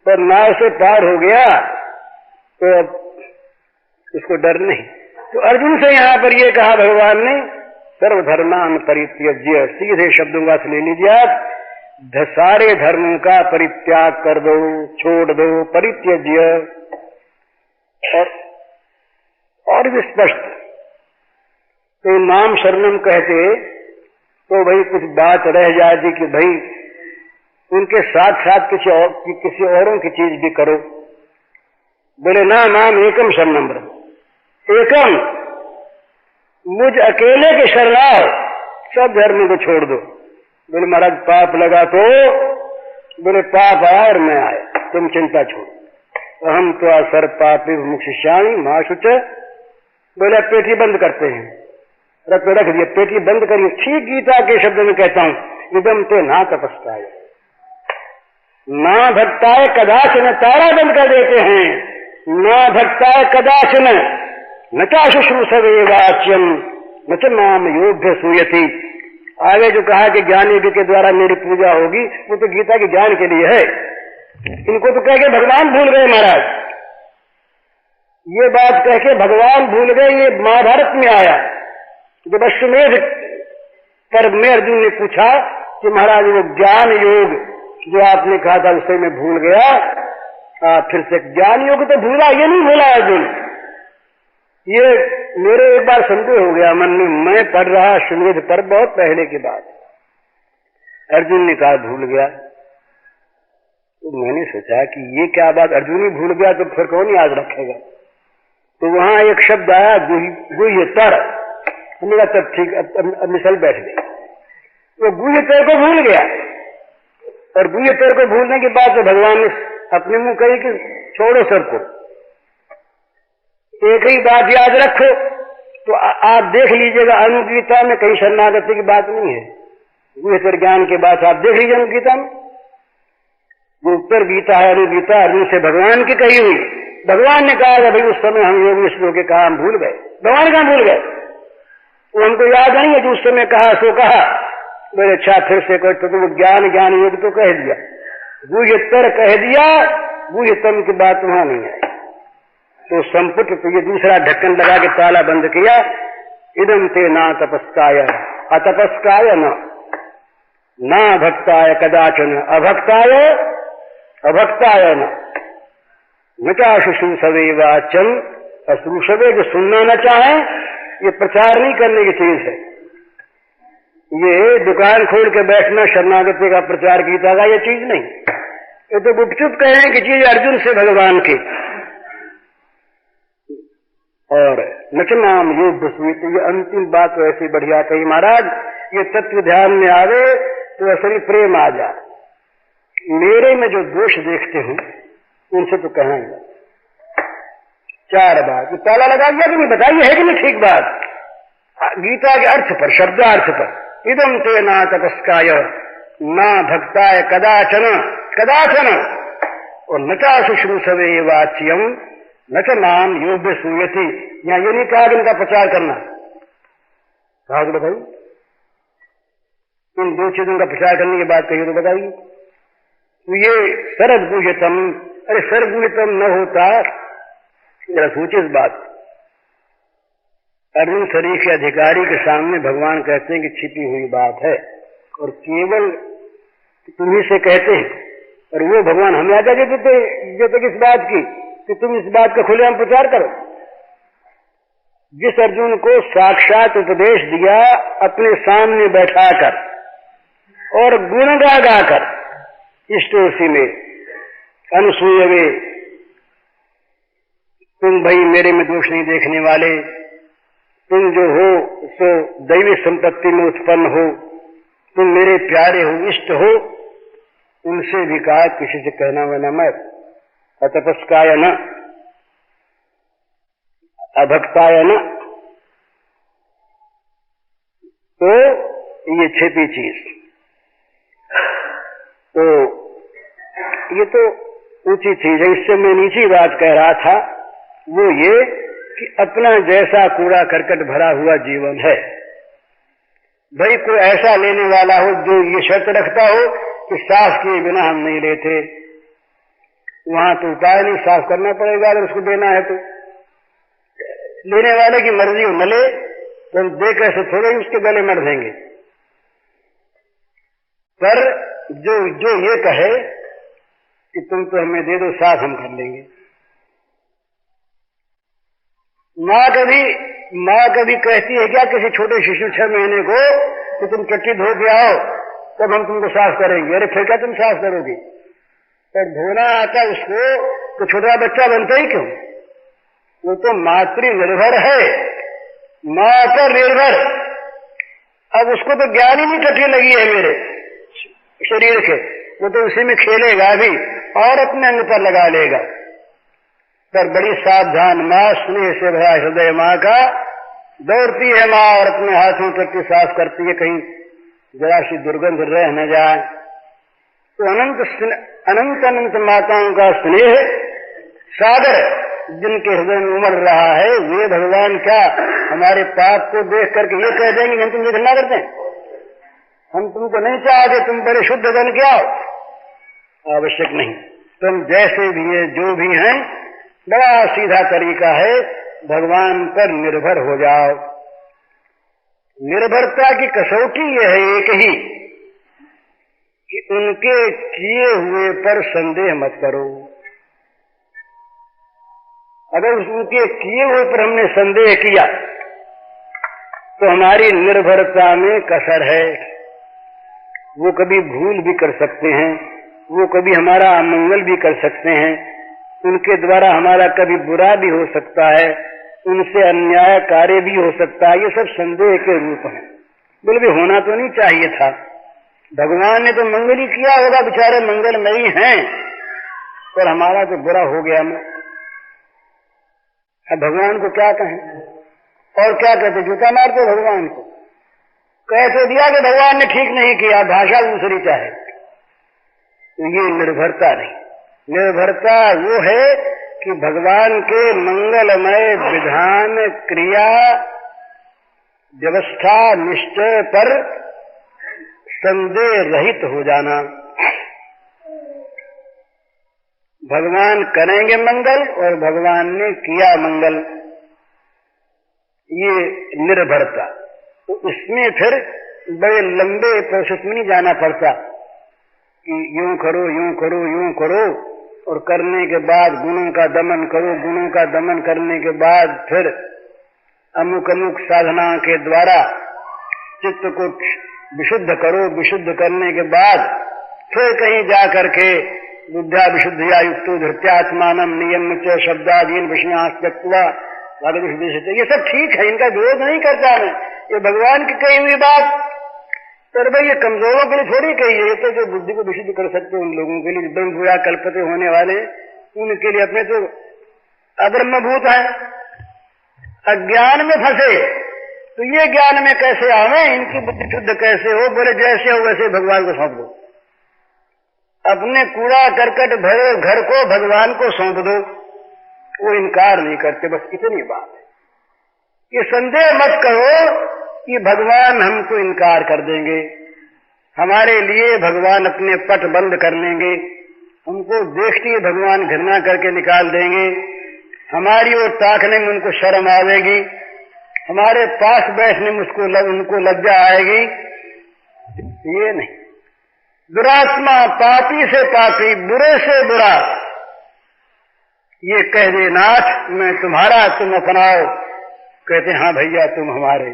पर नाव से पार हो गया तो अब उसको डर नहीं। तो अर्जुन से यहाँ पर ये कहा भगवान ने, सर्वधर्मान परित्यज्य, सीधे शब्दों का ले लीजिए आप, सारे धर्मों का परित्याग कर दो, छोड़ दो, परित्यज्य। और भी स्पष्ट, तो नाम शरणम कहते तो भाई कुछ बात रह जाती कि भाई उनके साथ साथ किसी औरों की चीज भी करो। बोले ना, नाम एकम शरणम ब्रह्म, एकम, मुझ अकेले के शरणाओ, सब धर्म को छोड़ दो। बोले महाराज पाप लगा तो? बोले पाप आया और मैं आया, तुम चिंता छोड़ो। हम तो असर पापी मुक्षिष्यामि मां शुच। बोले पेटी बंद करते हैं, रख दिया, पेटी बंद करिए। ठीक गीता के शब्द में कहता हूं, इदम ते ना तपस्काय ना भक्ताय कदाचन, तारा बंद कर देते हैं। ना भक्ताय कदाचन न चा शुश्रूषवे वाच्यम न च नाम योग्य सूयति। आगे जो कहा कि ज्ञानी के द्वारा मेरी पूजा होगी, वो तो गीता के ज्ञान के लिए है। इनको तो कह के भगवान भूल गए महाराज, ये बात कह के भगवान भूल गए। ये महाभारत में आया जब अश्वमेध पर्व में अर्जुन ने पूछा कि महाराज वो ज्ञान योग जो आपने कहा था उसे मैं भूल गया, फिर से ज्ञान योग तो भूला, ये नहीं भूला अर्जुन। ये मेरे एक बार संदेह हो गया मन में, मैं पढ़ रहा अश्वमेध पर्व बहुत पहले की बात, अर्जुन ने कहा भूल गया। तो मैंने सोचा कि ये क्या बात, अर्जुन ही भूल गया तो फिर कौन याद रखेगा। तो वहां एक शब्द आया गुह्यतर, मेरा तब ठीक अब मिसल बैठ गई। वो गुह्यतर को भूल गया, और गुह्यतर को भूलने के बाद तो भगवान ने अपने मुंह कही कि छोड़ो सबको, एक ही बात याद रखो। तो आप देख लीजिएगा अनुगीता में कहीं शरणागति की बात नहीं है। गुह्यतर ज्ञान के बाद आप देख लीजिए अनुगीता में, जो उत्तर गीता है अनुगीता अर्जुन से भगवान की कही हुई। भगवान ने कहा भाई उस समय हम योग श्लोक के कहा हम भूल गए, भगवान कहाँ भूल गए, वो हमको याद नहीं है जो उस समय कहा सो कहा। बोले अच्छा फिर से कह, तो ज्ञान योग तो कह दिया, गुह्यतर कह दिया, गुह्यतम की बात वहां नहीं आई। तो संपुट तो ये दूसरा ढक्कन लगा के ताला बंद किया। इदम ते ना तपस्काय अतपस्काय ना भक्ताय कदाचन अभक्ताय न चा शुश्रूषवे वाच्यम। अश्रूषवे जो सुनना न चाहे, ये प्रचार नहीं करने की चीज है। ये दुकान खोल के बैठना शरणागति का प्रचार गीता का ये चीज नहीं, ये तो गुपचुप कहने की चीज अर्जुन से भगवान की। और नचनाम युद्ध सुईत, ये अंतिम बात तो ऐसी बढ़िया कही महाराज, ये तत्व ध्यान में आवे तो असली प्रेम आ जाए। मेरे में जो दोष देखते हैं उनसे तो कहना ही नहीं। चार बात ताला लगा दिया कि नहीं, बताइए है कि नहीं ठीक बात। गीता के अर्थ पर, शब्दार्थ पर, इदम ते ना तपस्काय ना भक्ताय कदाचन और न चा शुश्रूषवे वाच्यम न च नाम योग्य सूयति। यहाँ ये नहीं कहा कि इनका प्रचार करना, कहा तो बताइए, इन दो चीजों का प्रचार करने की बात कही तो बताइए। तो ये सर्व गुह्यतम, अरे सर्व गुह्यतम न होता, जरा सोचिए इस बात। अर्जुन शरीर के अधिकारी के सामने भगवान कहते हैं कि छिपी हुई बात है और केवल तुम्ही से कहते हैं, और वो भगवान हमें आज्ञा देते किस बात की कि तुम इस बात का खुलेआम प्रचार करो। जिस अर्जुन को साक्षात उपदेश दिया अपने सामने बैठाकर और गुण गा गाकर, इष्टोसी में अनुसूयवे, तुम भाई मेरे में दोष नहीं देखने वाले, तुम जो हो सो दैवी संपत्ति में उत्पन्न हो, तुम मेरे प्यारे हो, इष्ट हो, उनसे भी कहा किसी से कहना वना मत। अतपस्काय न अभक्ताय न। तो ये छिपी चीज, तो ये तो ऊंची चीज है। इससे मैं नीची बात कह रहा था वो ये कि अपना जैसा कूड़ा करकट भरा हुआ जीवन है, भाई कोई ऐसा लेने वाला हो जो ये शर्त रखता हो कि साफ किए बिना हम नहीं लेते, वहां तो उपाय नहीं, साफ करना पड़ेगा अगर उसको देना है तो। लेने वाले की मर्जी हो न ले तो हम दे कैसे थोड़े ही उसके गले मर देंगे। पर जो ये कहे कि तुम तो हमें दे दो, साफ हम कर लेंगे। माँ कभी कहती है क्या किसी छोटे शिशु 6 महीने को कि तुम चट्टी धो के आओ तब हम तुमको साफ करेंगे? अरे फिर क्या तुम साफ करोगे? पर धोना आता उसको तो छोटा बच्चा बनता ही क्यों? वो तो मातृ निर्भर है, माँ पर निर्भर। अब उसको तो ज्ञान ही नहीं चट्टी लगी है मेरे शरीर के, वो तो उसी में खेलेगा भी और अपने अंग पर लगा लेगा। पर बड़ी सावधान माँ, स्नेह से भरा हृदय माँ का, दौड़ती है माँ और अपने हाथों चट्टी साफ करती है, कहीं जरा सी दुर्गंध रह न जाए। तो अनंत अनंत माताओं का स्नेह सागर जिनके हृदय में उमड़ रहा है, वे भगवान क्या हमारे पाप को देख करके ये कह देंगे हम तुमसे घृणा करते हैं, हम तुमको नहीं चाहते, तुम बड़े शुद्ध बन के आओ? आवश्यक नहीं। तुम जैसे भी है, जो भी हैं, बड़ा सीधा तरीका है, भगवान पर निर्भर हो जाओ। निर्भरता की कसौटी यह है एक ही कि उनके किए हुए पर संदेह मत करो। अगर उनके किए हुए पर हमने संदेह किया तो हमारी निर्भरता में कसर है। वो कभी भूल भी कर सकते हैं, वो कभी हमारा अमंगल भी कर सकते हैं, उनके द्वारा हमारा कभी बुरा भी हो सकता है, उनसे अन्याय कार्य भी हो सकता है। ये सब संदेह के रूप हैं। बोले भी होना तो नहीं चाहिए था, भगवान ने तो मंगल ही किया होगा, बेचारे मंगलमयी हैं, पर हमारा तो बुरा हो गया। अब भगवान को क्या कहें? और क्या कहते, जूता मारते भगवान को, कह तो दिया कि भगवान ने ठीक नहीं किया, भाषा दूसरी चाहे। तो ये निर्भरता नहीं। निर्भरता वो है कि भगवान के मंगलमय विधान, क्रिया, व्यवस्था, निश्चय पर संदेह रहित हो जाना। भगवान करेंगे मंगल और भगवान ने किया मंगल, ये निर्भरता। तो इसमें फिर बड़े लंबे प्रोसेस में नहीं जाना पड़ता कि यूं करो यूं करो यूं करो, और करने के बाद गुणों का दमन करो, गुणों का दमन करने के बाद फिर अमुक अमुक साधनाओं के द्वारा चित्त को विशुद्ध करो, विशुद्ध करने के बाद फिर कहीं जा करके बुद्धा विशुद्धिया युक्तो धृत्यात्मानम नियम च शब्दादीन विषयास्त्यक्त्वा भागवत। ये सब ठीक है, इनका विरोध नहीं करता मैं, ये भगवान की कही हुई बात। पर भाई ये कमजोरों के लिए थोड़ी कही है, ये तो जो बुद्धि को विशुद्ध कर सकते उन लोगों के लिए, एकदम बुरा कल्पते होने वाले उनके लिए, अपने तो अब्रह्मभूत है, अज्ञान में फंसे तो ये ज्ञान में कैसे आवे, इनकी बुद्धि शुद्ध कैसे हो? बोले जैसे हो वैसे भगवान को सौंप दो, अपने कूड़ा करकट भरे घर को भगवान को सौंप दो। वो इनकार नहीं करते, बस इतनी बात है। ये संदेह मत करो कि भगवान हमको इनकार कर देंगे, हमारे लिए भगवान अपने पट बंद कर लेंगे, हमको देखते ही भगवान घृणा करके निकाल देंगे, हमारी ओर ताकने में उनको शर्म आवेगी, हमारे पास बैठने में उनको लज्जा आएगी। ये नहीं। दुरात्मा, पापी से पापी, बुरे से बुरा, ये कह दे नाथ मैं तुम्हारा, तुम अपनाओ, कहते हाँ भैया तुम हमारे,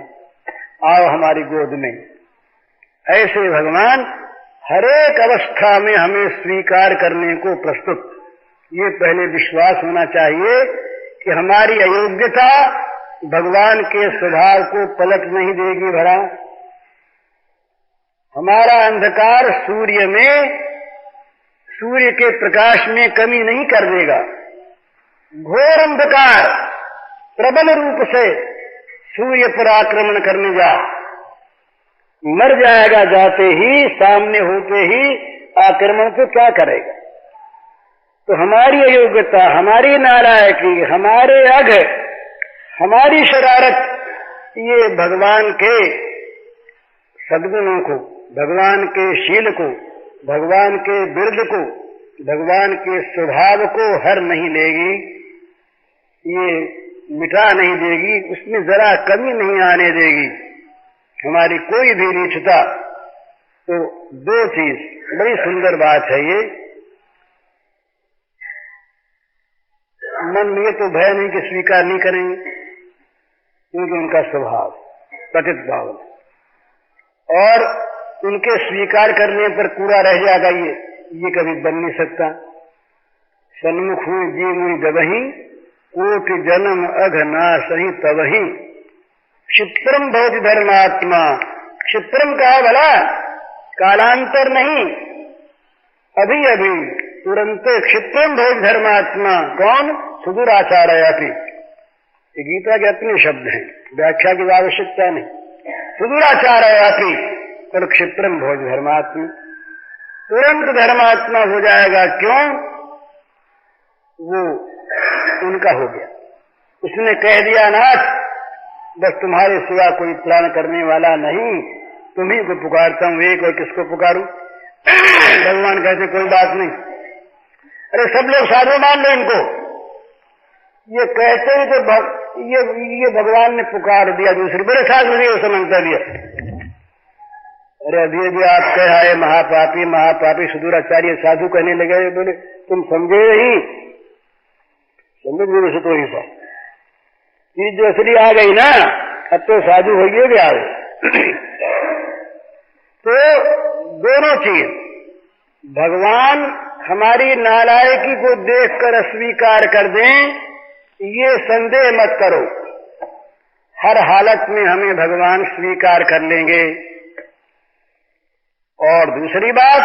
आओ हमारी गोद में। ऐसे भगवान हर एक अवस्था में हमें स्वीकार करने को प्रस्तुत। ये पहले विश्वास होना चाहिए कि हमारी अयोग्यता भगवान के स्वभाव को पलट नहीं देगी भला, हमारा अंधकार सूर्य के प्रकाश में कमी नहीं कर देगा। घोर अंधकार प्रबल रूप से सूर्य पर आक्रमण करने जा, मर जाएगा जाते ही, सामने होते ही आक्रमण को क्या करेगा? तो हमारी अयोग्यता, हमारी नालायकी, हमारे अघ, हमारी शरारत ये भगवान के सद्गुणों को, भगवान के शील को, भगवान के बिरद को, भगवान के स्वभाव को हर नहीं लेगी, ये मिटा नहीं देगी, उसमें जरा कमी नहीं आने देगी हमारी कोई भी नीचता। तो दो चीज बड़ी सुंदर बात है ये। मन में तो भय नहीं कि स्वीकार नहीं करेंगे, क्योंकि उनका स्वभाव पतित भाव, और उनके स्वीकार करने पर पूरा रह जाएगा ये कभी बन नहीं सकता। सन्मुख हुए जी मुनि जबहि, कोटि जन्म अघनाशहि तबहि, क्षिप्रम भवति धर्मात्मा। क्षिप्रम कहा भला, कालांतर नहीं, अभी अभी तुरंत क्षिप्रम भवति धर्मात्मा। कौन? सुदूराचारयति। ये गीता के अपने शब्द हैं, व्याख्या की आवश्यकता नहीं। सुदूराचारयति पर क्षिप्रम भवति धर्मात्मा, तुरंत धर्मात्मा हो जाएगा। क्यों? वो उनका हो गया। उसने कह दिया नाथ, बस तुम्हारे सिवा कोई त्राण करने वाला नहीं, तुम्ही को पुकारता हूं एक, और किसको पुकारूं? भगवान कहते कोई बात नहीं, अरे सब लोग साधु मान लो इनको। ये कहते ही तो ये भगवान ने पुकार दिया दूसरे बड़े साधु ने उसे मंगता दिया। अरे अभी अभी आप कह आए महापापी महापापी, सुदूराचार्य साधु कहने लगे। बोले तुम समझे नहीं, समझ गए उसे तो ही था चीज जो असली आ गई ना, अब तो साधु हो गए भी आओ। तो दोनों चीज, भगवान हमारी नालायकी को देखकर अस्वीकार कर दें, ये संदेह मत करो, हर हालत में हमें भगवान स्वीकार कर लेंगे। और दूसरी बात,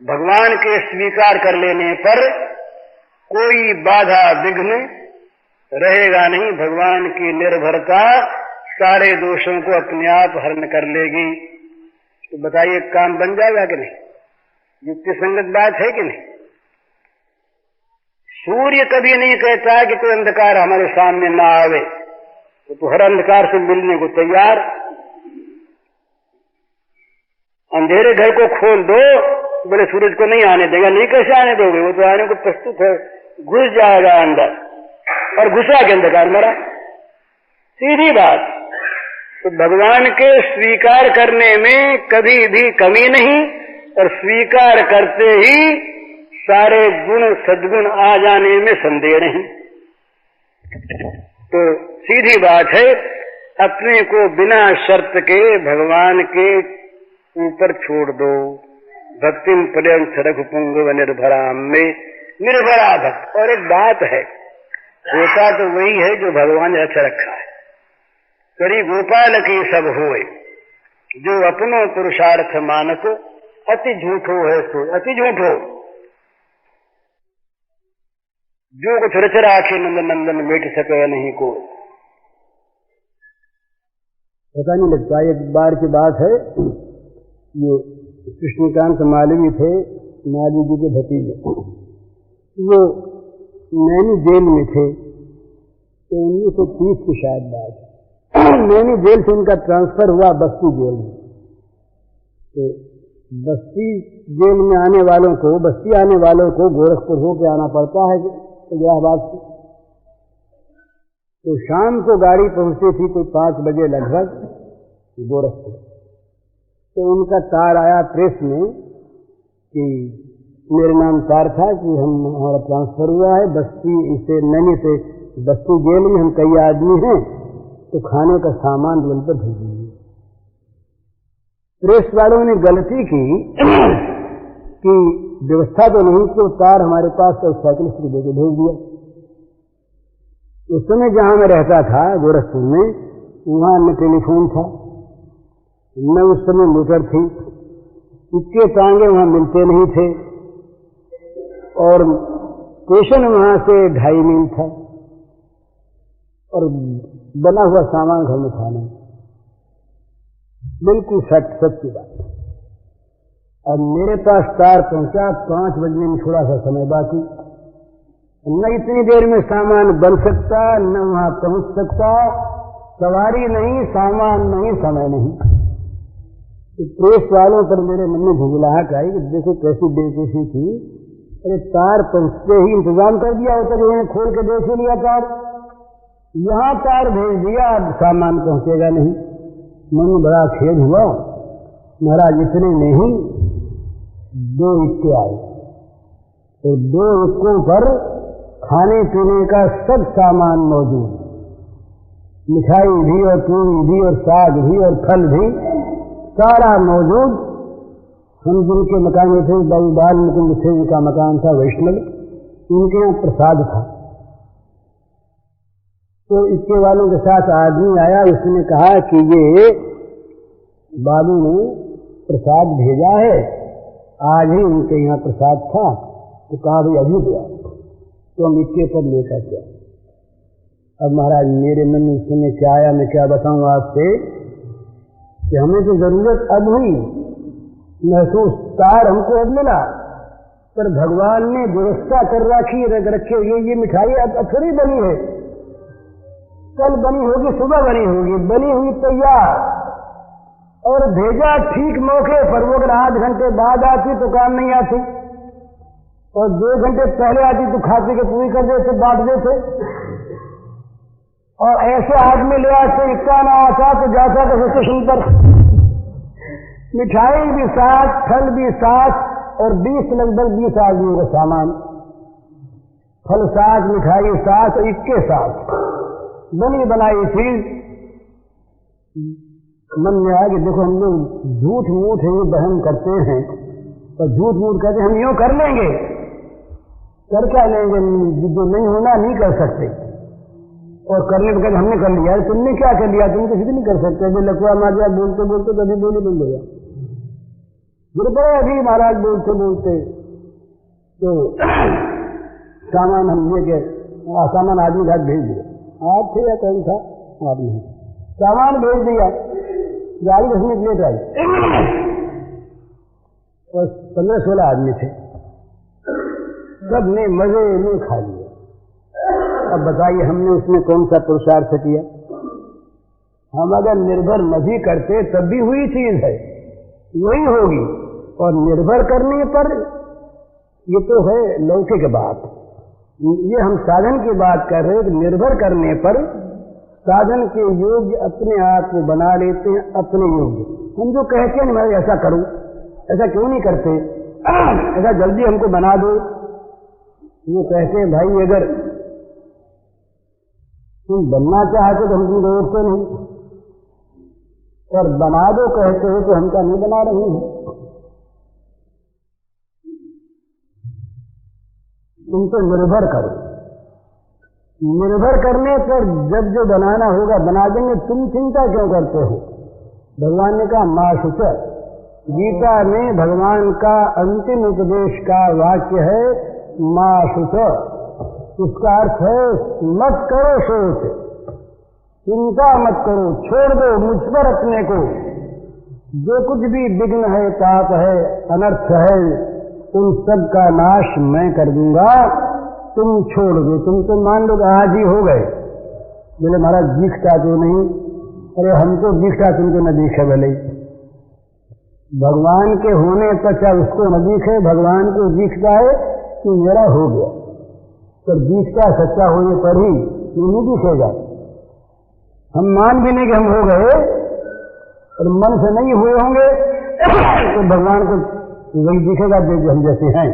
भगवान के स्वीकार कर लेने पर कोई बाधा विघ्न रहेगा नहीं। भगवान की निर्भरता सारे दोषों को अपने आप हरण कर लेगी। तो बताइए काम बन जाएगा कि नहीं? युक्ति संगत बात है कि नहीं? सूर्य कभी नहीं कहता कि कोई अंधकार हमारे सामने ना आवे, तो हर अंधकार से मिलने को तैयार। अंधेरे घर को खोल दो, बोले सूरज को नहीं आने देगा। नहीं, कैसे आने दोगे? वो तो आने को प्रस्तुत है, घुस जाएगा अंदर, और घुसा के अंधकार मरा। सीधी बात। तो भगवान के स्वीकार करने में कभी भी कमी नहीं, और स्वीकार करते ही सारे गुण सद्गुण आ जाने में संदेह नहीं। तो सीधी बात है, अपने को बिना शर्त के भगवान के ऊपर छोड़ दो। भक्तिम पर्यंत रघुपुंगव निर्भराम में, निर्भरा भक्त। और एक बात है, होता तो वही है जो भगवान ने अच्छा रखा है। करी गोपाल की सब होए, जो अपनो पुरुषार्थ मानको, अति झूठो है सो अति झूठो। जो कुछ रच राखे नंदन नंदन मिट सके नहीं को। पता नहीं लगता, एक बार की बात है, ये कृष्णकांत मालवी थे, मालवी जी के भतीजे। वो नैनी जेल में थे, तो 1930 की शायद बात। नैनी जेल से उनका ट्रांसफर हुआ बस्ती जेल में। तो बस्ती जेल में आने वालों को, बस्ती आने वालों को गोरखपुर होकर आना पड़ता है इलाहाबाद से। तो शाम को गाड़ी पहुंचती थी कोई 5 बजे लगभग गोरखपुर। तो उनका तार आया प्रेस में कि मेरे नाम तार था कि हमारा ट्रांसफर हुआ है बस्ती से, नैनी से बस्ती जेल में, हम कई आदमी हैं, तो खाने का सामान रेल पर भेजिए। प्रेस वालों ने गलती की कि व्यवस्था तो नहीं, तो तार हमारे पास साइकिलिस्ट को देकर भेज दिया। उस समय जहां मैं रहता था गोरखपुर में, वहां न टेलीफोन था, न उस समय मोटर थी, इक्के टांगे वहां मिलते नहीं थे, और स्टेशन वहां से 2.5 मील था, और बना हुआ सामान घर में खाना। बिल्कुल सच्ची बात। अब मेरे पास तार पहुंचा 5 बजने में थोड़ा सा समय बाकी, न इतनी देर में सामान बन सकता, न वहां पहुंच सकता, सवारी नहीं, सामान नहीं, समय नहीं। तो प्रेस वालों पर मेरे मन में झुंझलाहट आई कि देखो कैसी बेवकूफी थी। अरे तार पहुंचते ही इंतजाम कर दिया होता कि उन्हें खोल के देख ही लिया तार, यहां तार भेज दिया, अब सामान पहुंचेगा नहीं। मन में बड़ा खेद हुआ। महाराज इतने में ही 2 इक्के आए, तो 2 इक्कों पर खाने पीने का सब सामान मौजूद, मिठाई भी और पूरी भी और साग भी और फल भी, सारा मौजूद। हम जिनके मकान में थे, बाबू बाल मुकुंद थे, उनका मकान था वैष्णव, उनके यहाँ प्रसाद था। तो इक्के वालों के साथ आदमी आया, उसने कहा कि ये बाबू ने प्रसाद भेजा है, आज ही उनके यहाँ प्रसाद था। तो कहा भाई अभी दिया, तो हम इक्के पर लेकर क्या। अब महाराज मेरे मन में सुनने क्या आया, मैं क्या बताऊं आपसे कि हमें तो जरूरत अब हुई, महसूस तार हमको अब मिला, पर भगवान ने व्यवस्था कर रखी ये मिठाई अब थोड़ी बनी है, कल बनी होगी, सुबह बनी होगी, बनी हुई तैयार, और भेजा ठीक मौके पर। वो अगर 8 घंटे बाद आती तो काम नहीं आती, और 2 घंटे पहले आती तो खाते के पूरी कर देते, बांट देते। और ऐसे आदमी ले आते, इक्का ना आता तो जाता तो स्टेशन पर, मिठाई भी साथ, फल भी साथ, और 20 लगभग 20 आदमियों का सामान, फल साथ, मिठाई साथ, और इक्के साथ बनी बनाई चीज। मन में आया कि देखो हम लोग झूठ मूठ ये बहन करते हैं, और झूठ मूठ कहते हैं हम यूं कर लेंगे, कर क्या लेंगे, जो नहीं होना नहीं कर सकते, और करने को कहते हमने कर लिया। तुमने क्या कर लिया, तुम किसी भी नहीं कर सकते। जो लकवा मारिया बोलते बोलते कभी बोली बंद हो गया, गुरुपड़े अभी महाराज बोलते बोलते तो सामान हम लेके सामान आदमी घाट भेज दिया। आप थे या कौन था आदमी, सामान भेज दिया, गाड़ी 10 मिनट लेट आई, और 15-16 आदमी थे, सब ने मजे में खा लिया। अब बताइए हमने उसमें कौन सा पुरुषार्थ किया। हम अगर निर्भर नहीं करते तब भी हुई चीज है, वही होगी। और निर्भर करने पर, ये तो है लौकिक बात, ये हम साधन की बात कर रहे हैं। निर्भर करने पर साधन के योग्य अपने आप को बना लेते हैं, अपने योग्य। हम जो कहते हैं मैं ऐसा करूं, ऐसा क्यों नहीं करते, ऐसा जल्दी हमको बना दो। वो कहते हैं भाई अगर तुम बनना चाहते तो हम तुमको रोकते नहीं, और बना दो कहते हो तो हम क्या नहीं बना रहे हैं। तुम तो निर्भर करो, निर्भर करने पर जब जो बनाना होगा बना देंगे, तुम चिंता क्यों करते हो। भगवान ने कहा मां शुच, गीता में भगवान का अंतिम उपदेश का वाक्य है मां शुच। उसका अर्थ है मत करो सोच, चिंता मत करो, छोड़ दो मुझ पर अपने को। जो कुछ भी विघ्न है, पाप है, अनर्थ है, उन सब का नाश मैं कर दूंगा, तुम छोड़ दो। तुम तो मान लो आज ही हो गए, बोले महाराज दिखता तो नहीं। अरे हमको दिखता, तुमको न दिखे। भले भगवान के होने पर चाहे उसको न दिखे, भगवान को दिखता है कि मेरा हो गया, पर दिखता सच्चा होने पर ही नहीं दिखेगा। हम मान भी नहीं कि हम हो गए, और मन से नहीं हुए होंगे तो भगवान को वही दिखेगा जो हम जैसे हैं।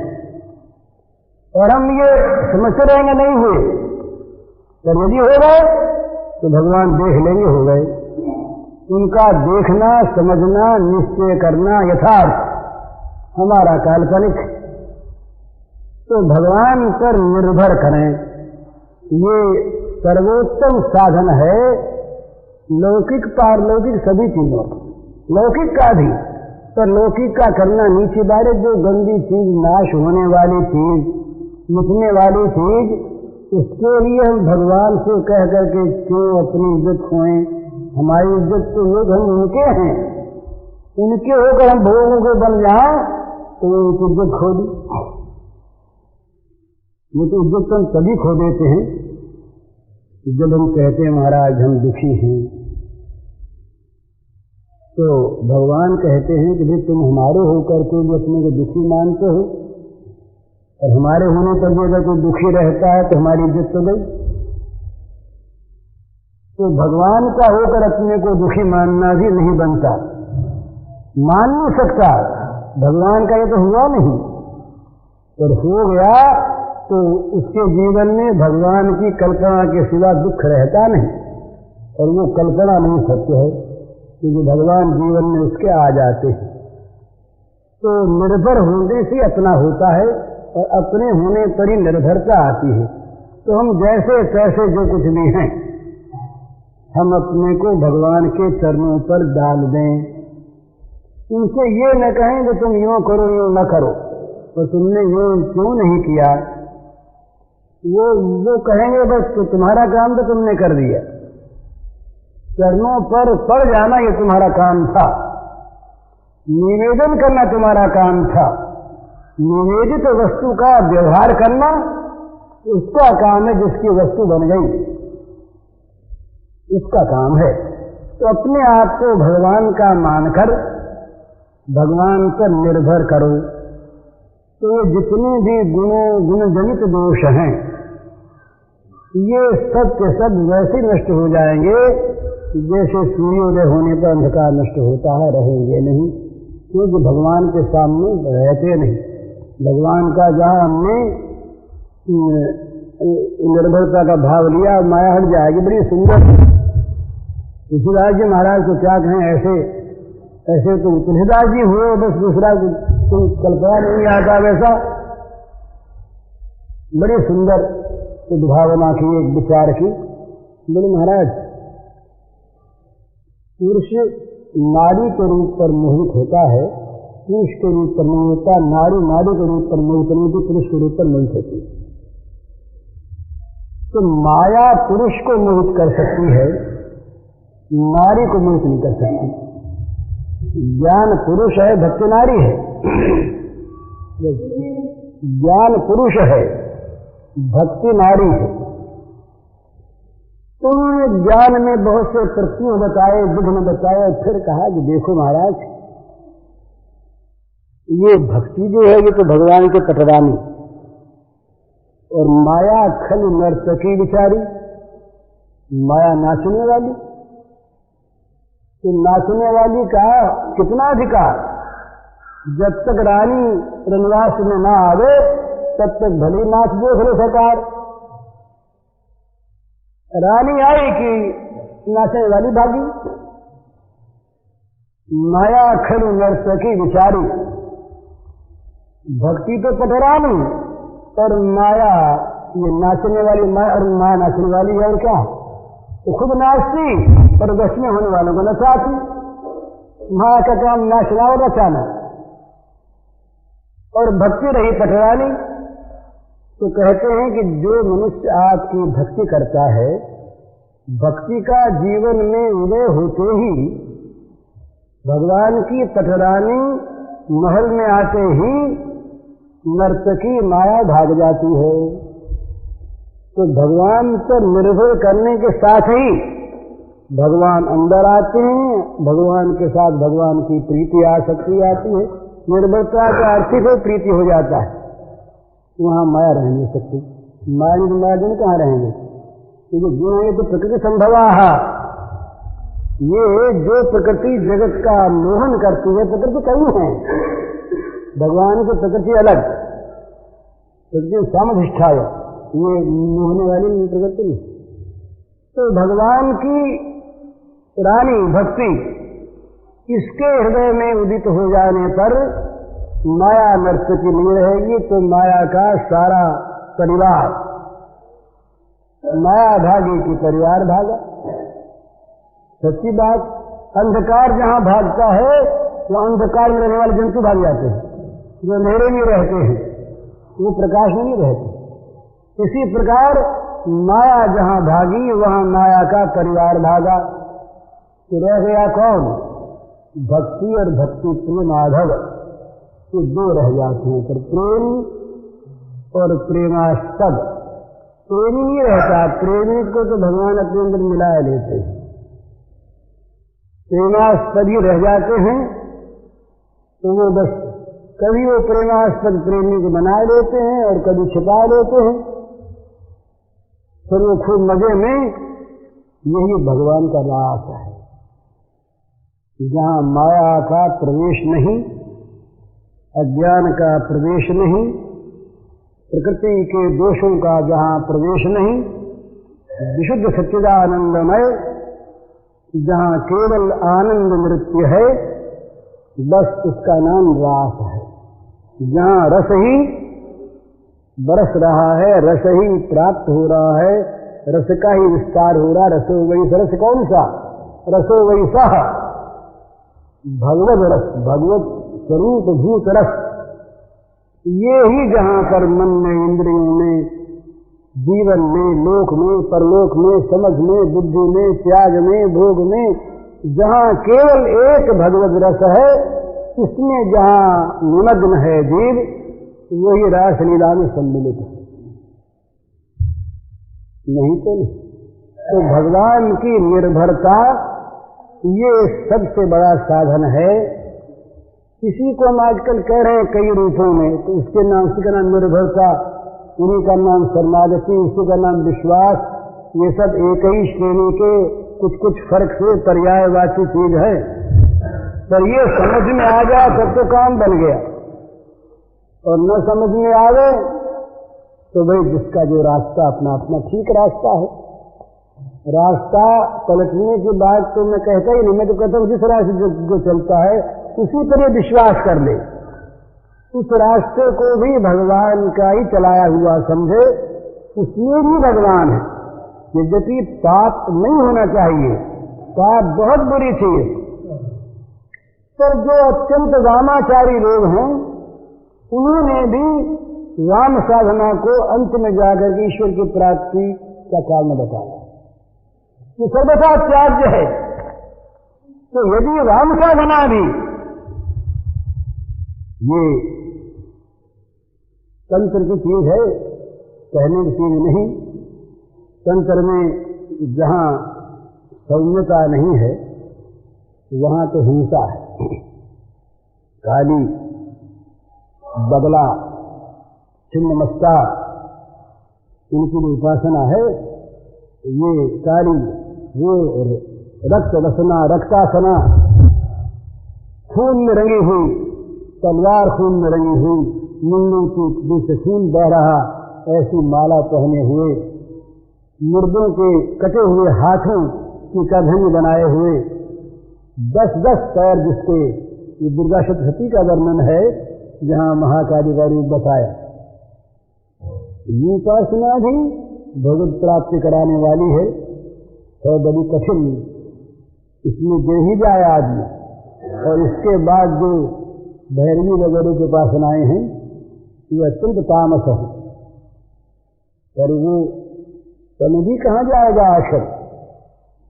और हम ये समझते रहेंगे नहीं हुए, पर यदि हो गए तो भगवान देख लेंगे हो गए। उनका देखना, समझना, निश्चय करना यथार्थ, हमारा काल्पनिक। तो भगवान पर निर्भर करें, ये सर्वोत्तम साधन है लौकिक पारलौकिक सभी चीजों, लौकिक का भी। पर लौकिक का करना नीचे बारे, जो गंदी चीज, नाश होने वाली चीज, मिटने वाली चीज, उसके लिए हम भगवान से कह करके क्यों अपनी इज्जत खोएं। हमारी इज्जत तो लोग हम उनके हैं, उनके होकर हम भोगों को बन जाए तो उनकी इज्जत खो दी। ये तो इज्जत तो हम तभी खो देते हैं जब हम कहते हैं महाराज हम दुखी हैं। तो भगवान कहते हैं कि भाई तुम हमारे होकर के भी अपने को दुखी मानते हो, और हमारे होने पर भी अगर कोई दुखी रहता है तो हमारी इज्जत तो गई। तो भगवान का होकर अपने को दुखी मानना भी नहीं बनता, मान नहीं सकता। भगवान का ये तो हुआ नहीं, और हो गया तो उसके जीवन में भगवान की कल्पना के सिवा दुख रहता नहीं, और वो कल्पना नहीं सत्य है, क्योंकि भगवान जीवन में उसके आ जाते हैं। तो निर्भर होने से अपना होता है, और अपने होने पर ही निर्भरता आती है। तो हम जैसे तैसे जो कुछ भी हैं, हम अपने को भगवान के चरणों पर डाल दें। उनसे ये न कहें कि तुम यूं करो यूं न करो, तो तुमने यूं क्यों नहीं किया। वो कहेंगे बस तो तुम्हारा काम तो तुमने कर दिया, चरणों पर पड़ जाना ये तुम्हारा काम था, निवेदन करना तुम्हारा काम था। निवेदित वस्तु का व्यवहार करना उसका काम है, जिसकी वस्तु बन गई उसका काम है। तो अपने आप को भगवान का मानकर भगवान पर निर्भर करो। तो ये जितने भी गुणजनित दोष हैं, ये सब के सब वैसे नष्ट हो जाएंगे जैसे सूर्योदय होने पर अंधकार नष्ट होता है, रहेंगे नहीं, क्योंकि भगवान के सामने रहते नहीं। भगवान का जहाँ हमने निर्भरता का भाव लिया, माया हट जाएगी। बड़ी सुंदर तुलसीदास जी महाराज को क्या कहें, ऐसे तो तुलसीदास जी हुए, बस दूसरा तुम कल्पना नहीं आता वैसा। बड़ी सुंदर उद्भावना की, एक विचार की। बोले महाराज, पुरुष नारी के रूप पर मोहित होता है, पुरुष के रूप पर नहीं होता। नारी के रूप पर मोहित नहीं होती, पुरुष के रूप पर मोहित होती। तो माया पुरुष को मोहित कर सकती है, नारी को मोहित नहीं कर सकती। ज्ञान पुरुष है, भक्ति नारी है। ज्ञान पुरुष है, भक्ति नारी है। तो ज्ञान में बहुत से प्रश्न बताए, विघ्न बताए, फिर कहा कि देखो महाराज, ये भक्ति जो है ये तो भगवान के पटरानी, और माया खल नर्तकी बिचारी, माया नाचने वाली। तो नाचने वाली का कितना अधिकार, जब तक रानी रनवास में ना आवे तब तक भली नाच देख लो सरकार। रानी आई कि नाचने वाली भागी। माया खल नर्तकी बिचारी, भक्ति तो पटरानी, पर माया ये नाचने वाली, माया और माया नाचने वाली है। और क्या, तो खुद नाचती पर वश में होने वालों को नचाती। माया का काम नाचना और नचाना, और भक्ति रही पटरानी। तो कहते हैं कि जो मनुष्य आपकी भक्ति करता है, भक्ति का जीवन में उदय होते ही भगवान की पटरानी महल में आते ही नर्तकी माया भाग जाती है। तो भगवान पर निर्भर करने के साथ ही भगवान अंदर आते हैं, भगवान के साथ भगवान की प्रीति आसक्ति आती है। निर्भरता का अर्थ ही प्रीति हो जाता है, वहां माया रह नहीं सकती। माया दिन कहाँ रहेंगे, क्योंकि जो है तो प्रकृति संभवा। ये जो प्रकृति जगत का मोहन करती है, प्रकृति कई है। भगवान की प्रकृति अलग, प्रकृति सामधिष्ठा है, ये मोहने वाली प्रकृति नहीं। तो भगवान की रानी भक्ति, इसके हृदय में उदित हो जाने पर माया नर्तकी नहीं रहेगी। तो माया का सारा परिवार, माया भागी की परिवार भागा। सच्ची बात, अंधकार जहां भागता है वो अंधकार में रहने वाले जंतु भाग जाते हैं, जो अंधेरे में रहते हैं वो प्रकाश में नहीं रहते। इसी प्रकार माया जहां भागी वहां माया का परिवार भागा। तो रह गया कौन, भक्ति और भक्ति प्रिय माधव, तो दो रह जाते हैं। पर प्रेम और प्रेमास्पद। प्रेमी नहीं रहता, प्रेमी को तो भगवान अपने अंदर मिला लेते हैं, प्रेमास्पद ही रह जाते हैं। तो वो बस कभी वो प्रेमास्पद प्रेमी को बना लेते हैं और कभी छिपा लेते हैं, फिर वो खूब मजे में। यही भगवान का रास है, जहां माया का प्रवेश नहीं, अज्ञान का प्रवेश नहीं, प्रकृति के दोषों का जहां प्रवेश नहीं, विशुद्ध सच्चिदानंदमय जहां केवल आनंद नृत्य है, बस उसका नाम रास है। जहां रस ही बरस रहा है, रस ही प्राप्त हो रहा है, रस का ही विस्तार हो रहा। रसो वैसा, रस कौन सा? रसो वैसा भगवत रस, भगवत स्वरूप भूत रस। ये ही जहां पर मन में, इंद्रियों में, जीवन में, लोक में, परलोक में, समझ में, बुद्धि में, त्याग में, भोग में, जहां केवल एक भगवत रस है, इसमें जहां निमग्न है जीव, वही रास लीला में सम्मिलित है। नहीं तो नहीं। तो भगवान की निर्भरता ये सबसे बड़ा साधन है। इसी को हम आजकल कह रहे हैं कई रूपों में, तो उसके नाम, उसी का नाम निर्भरता, उन्हीं का नाम शरणागति, उसी का नाम विश्वास। ये सब एक ही श्रेणी के कुछ कुछ फर्क से पर्यायवाची चीज है। पर ये समझ में आ जाए तब तो काम बन गया, और न समझ में आवे तो भाई जिसका जो रास्ता अपना अपना ठीक रास्ता है। रास्ता पलटने की बात तो मैं कहता ही नहीं, मैं तो कहता हूं जिस रास्ते जो चलता है उसी पर ये विश्वास कर ले, उस रास्ते को भी भगवान का ही चलाया हुआ समझे, उसमें भी भगवान है। यद्यपि पाप नहीं होना चाहिए, पाप बहुत बुरी चीज, पर जो अत्यंत वामाचारी लोग हैं उन्होंने भी वाम साधना को अंत में जाकर के ईश्वर की प्राप्ति का कारण बताया। ये सर्वथा त्याज्य है। तो यदि वाम साधना भी ये तंत्र की चीज है, कहने की चीज नहीं। तंत्र में जहां सौम्यता नहीं है वहां तो हिंसा है, काली, बगला, छिन्नमस्ता, इनकी उपासना है। ये काली, वो रक्त रसना, रक्तासना, खून में रंगी हुई तलवार, खून में रंगी हुई, मुंडों की बीच से खून बह रहा, ऐसी माला पहने हुए, मुर्दों के कटे हुए हाथों की करधनी बनाए हुए, 10-10 पैर जिसके, ये दुर्गा सप्तशती का वर्णन है जहां महाकाली का रूप बताया। ये उपासना भी भगवत प्राप्ति कराने वाली है, तो बड़ी कठिन, इसमें दे ही जाए आदमी। और इसके बाद जो भैरवी वगैरह के उपासनाएं हैं ये अत्यंत तामस है, पर वो तन भी कहाँ जाएगा, आखिर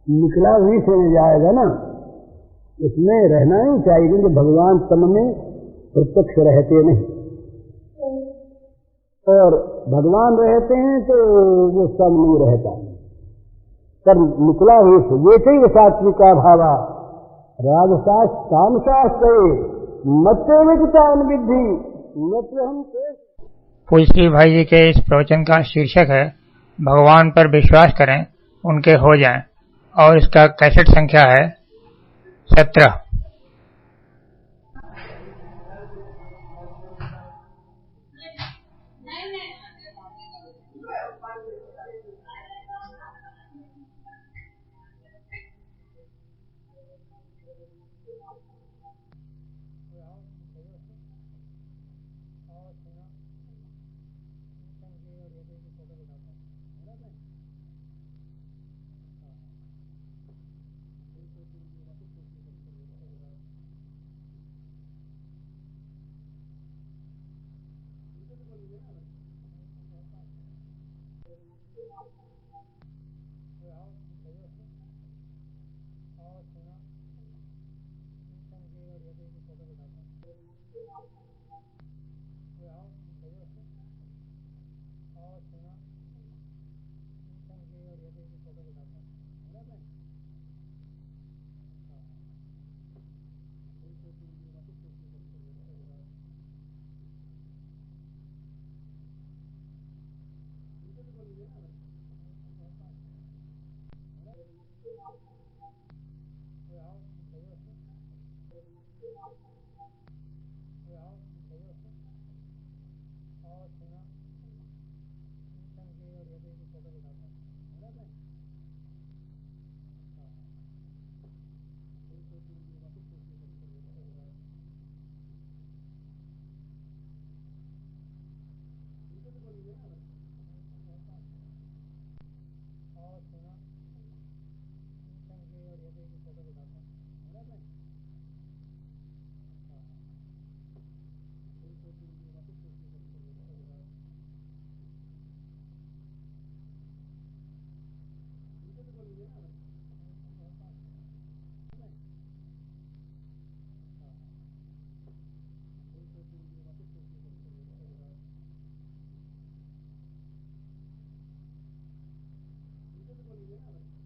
निकला वही से जाएगा ना। इसमें रहना ही चाहिए, क्योंकि भगवान तन में प्रत्यक्ष रहते नहीं, और भगवान रहते हैं तो वो सब नहीं रहता, पर निकला हुई से ये चाहिए सात्विका भावा राजसास तामसास मत्ते विचान विधि मत्ते हम। पूज्य श्री भाई जी के इस प्रवचन का शीर्षक है भगवान पर विश्वास करें उनके हो जाएं, और इसका कैसेट संख्या है 17। बोलिए ना।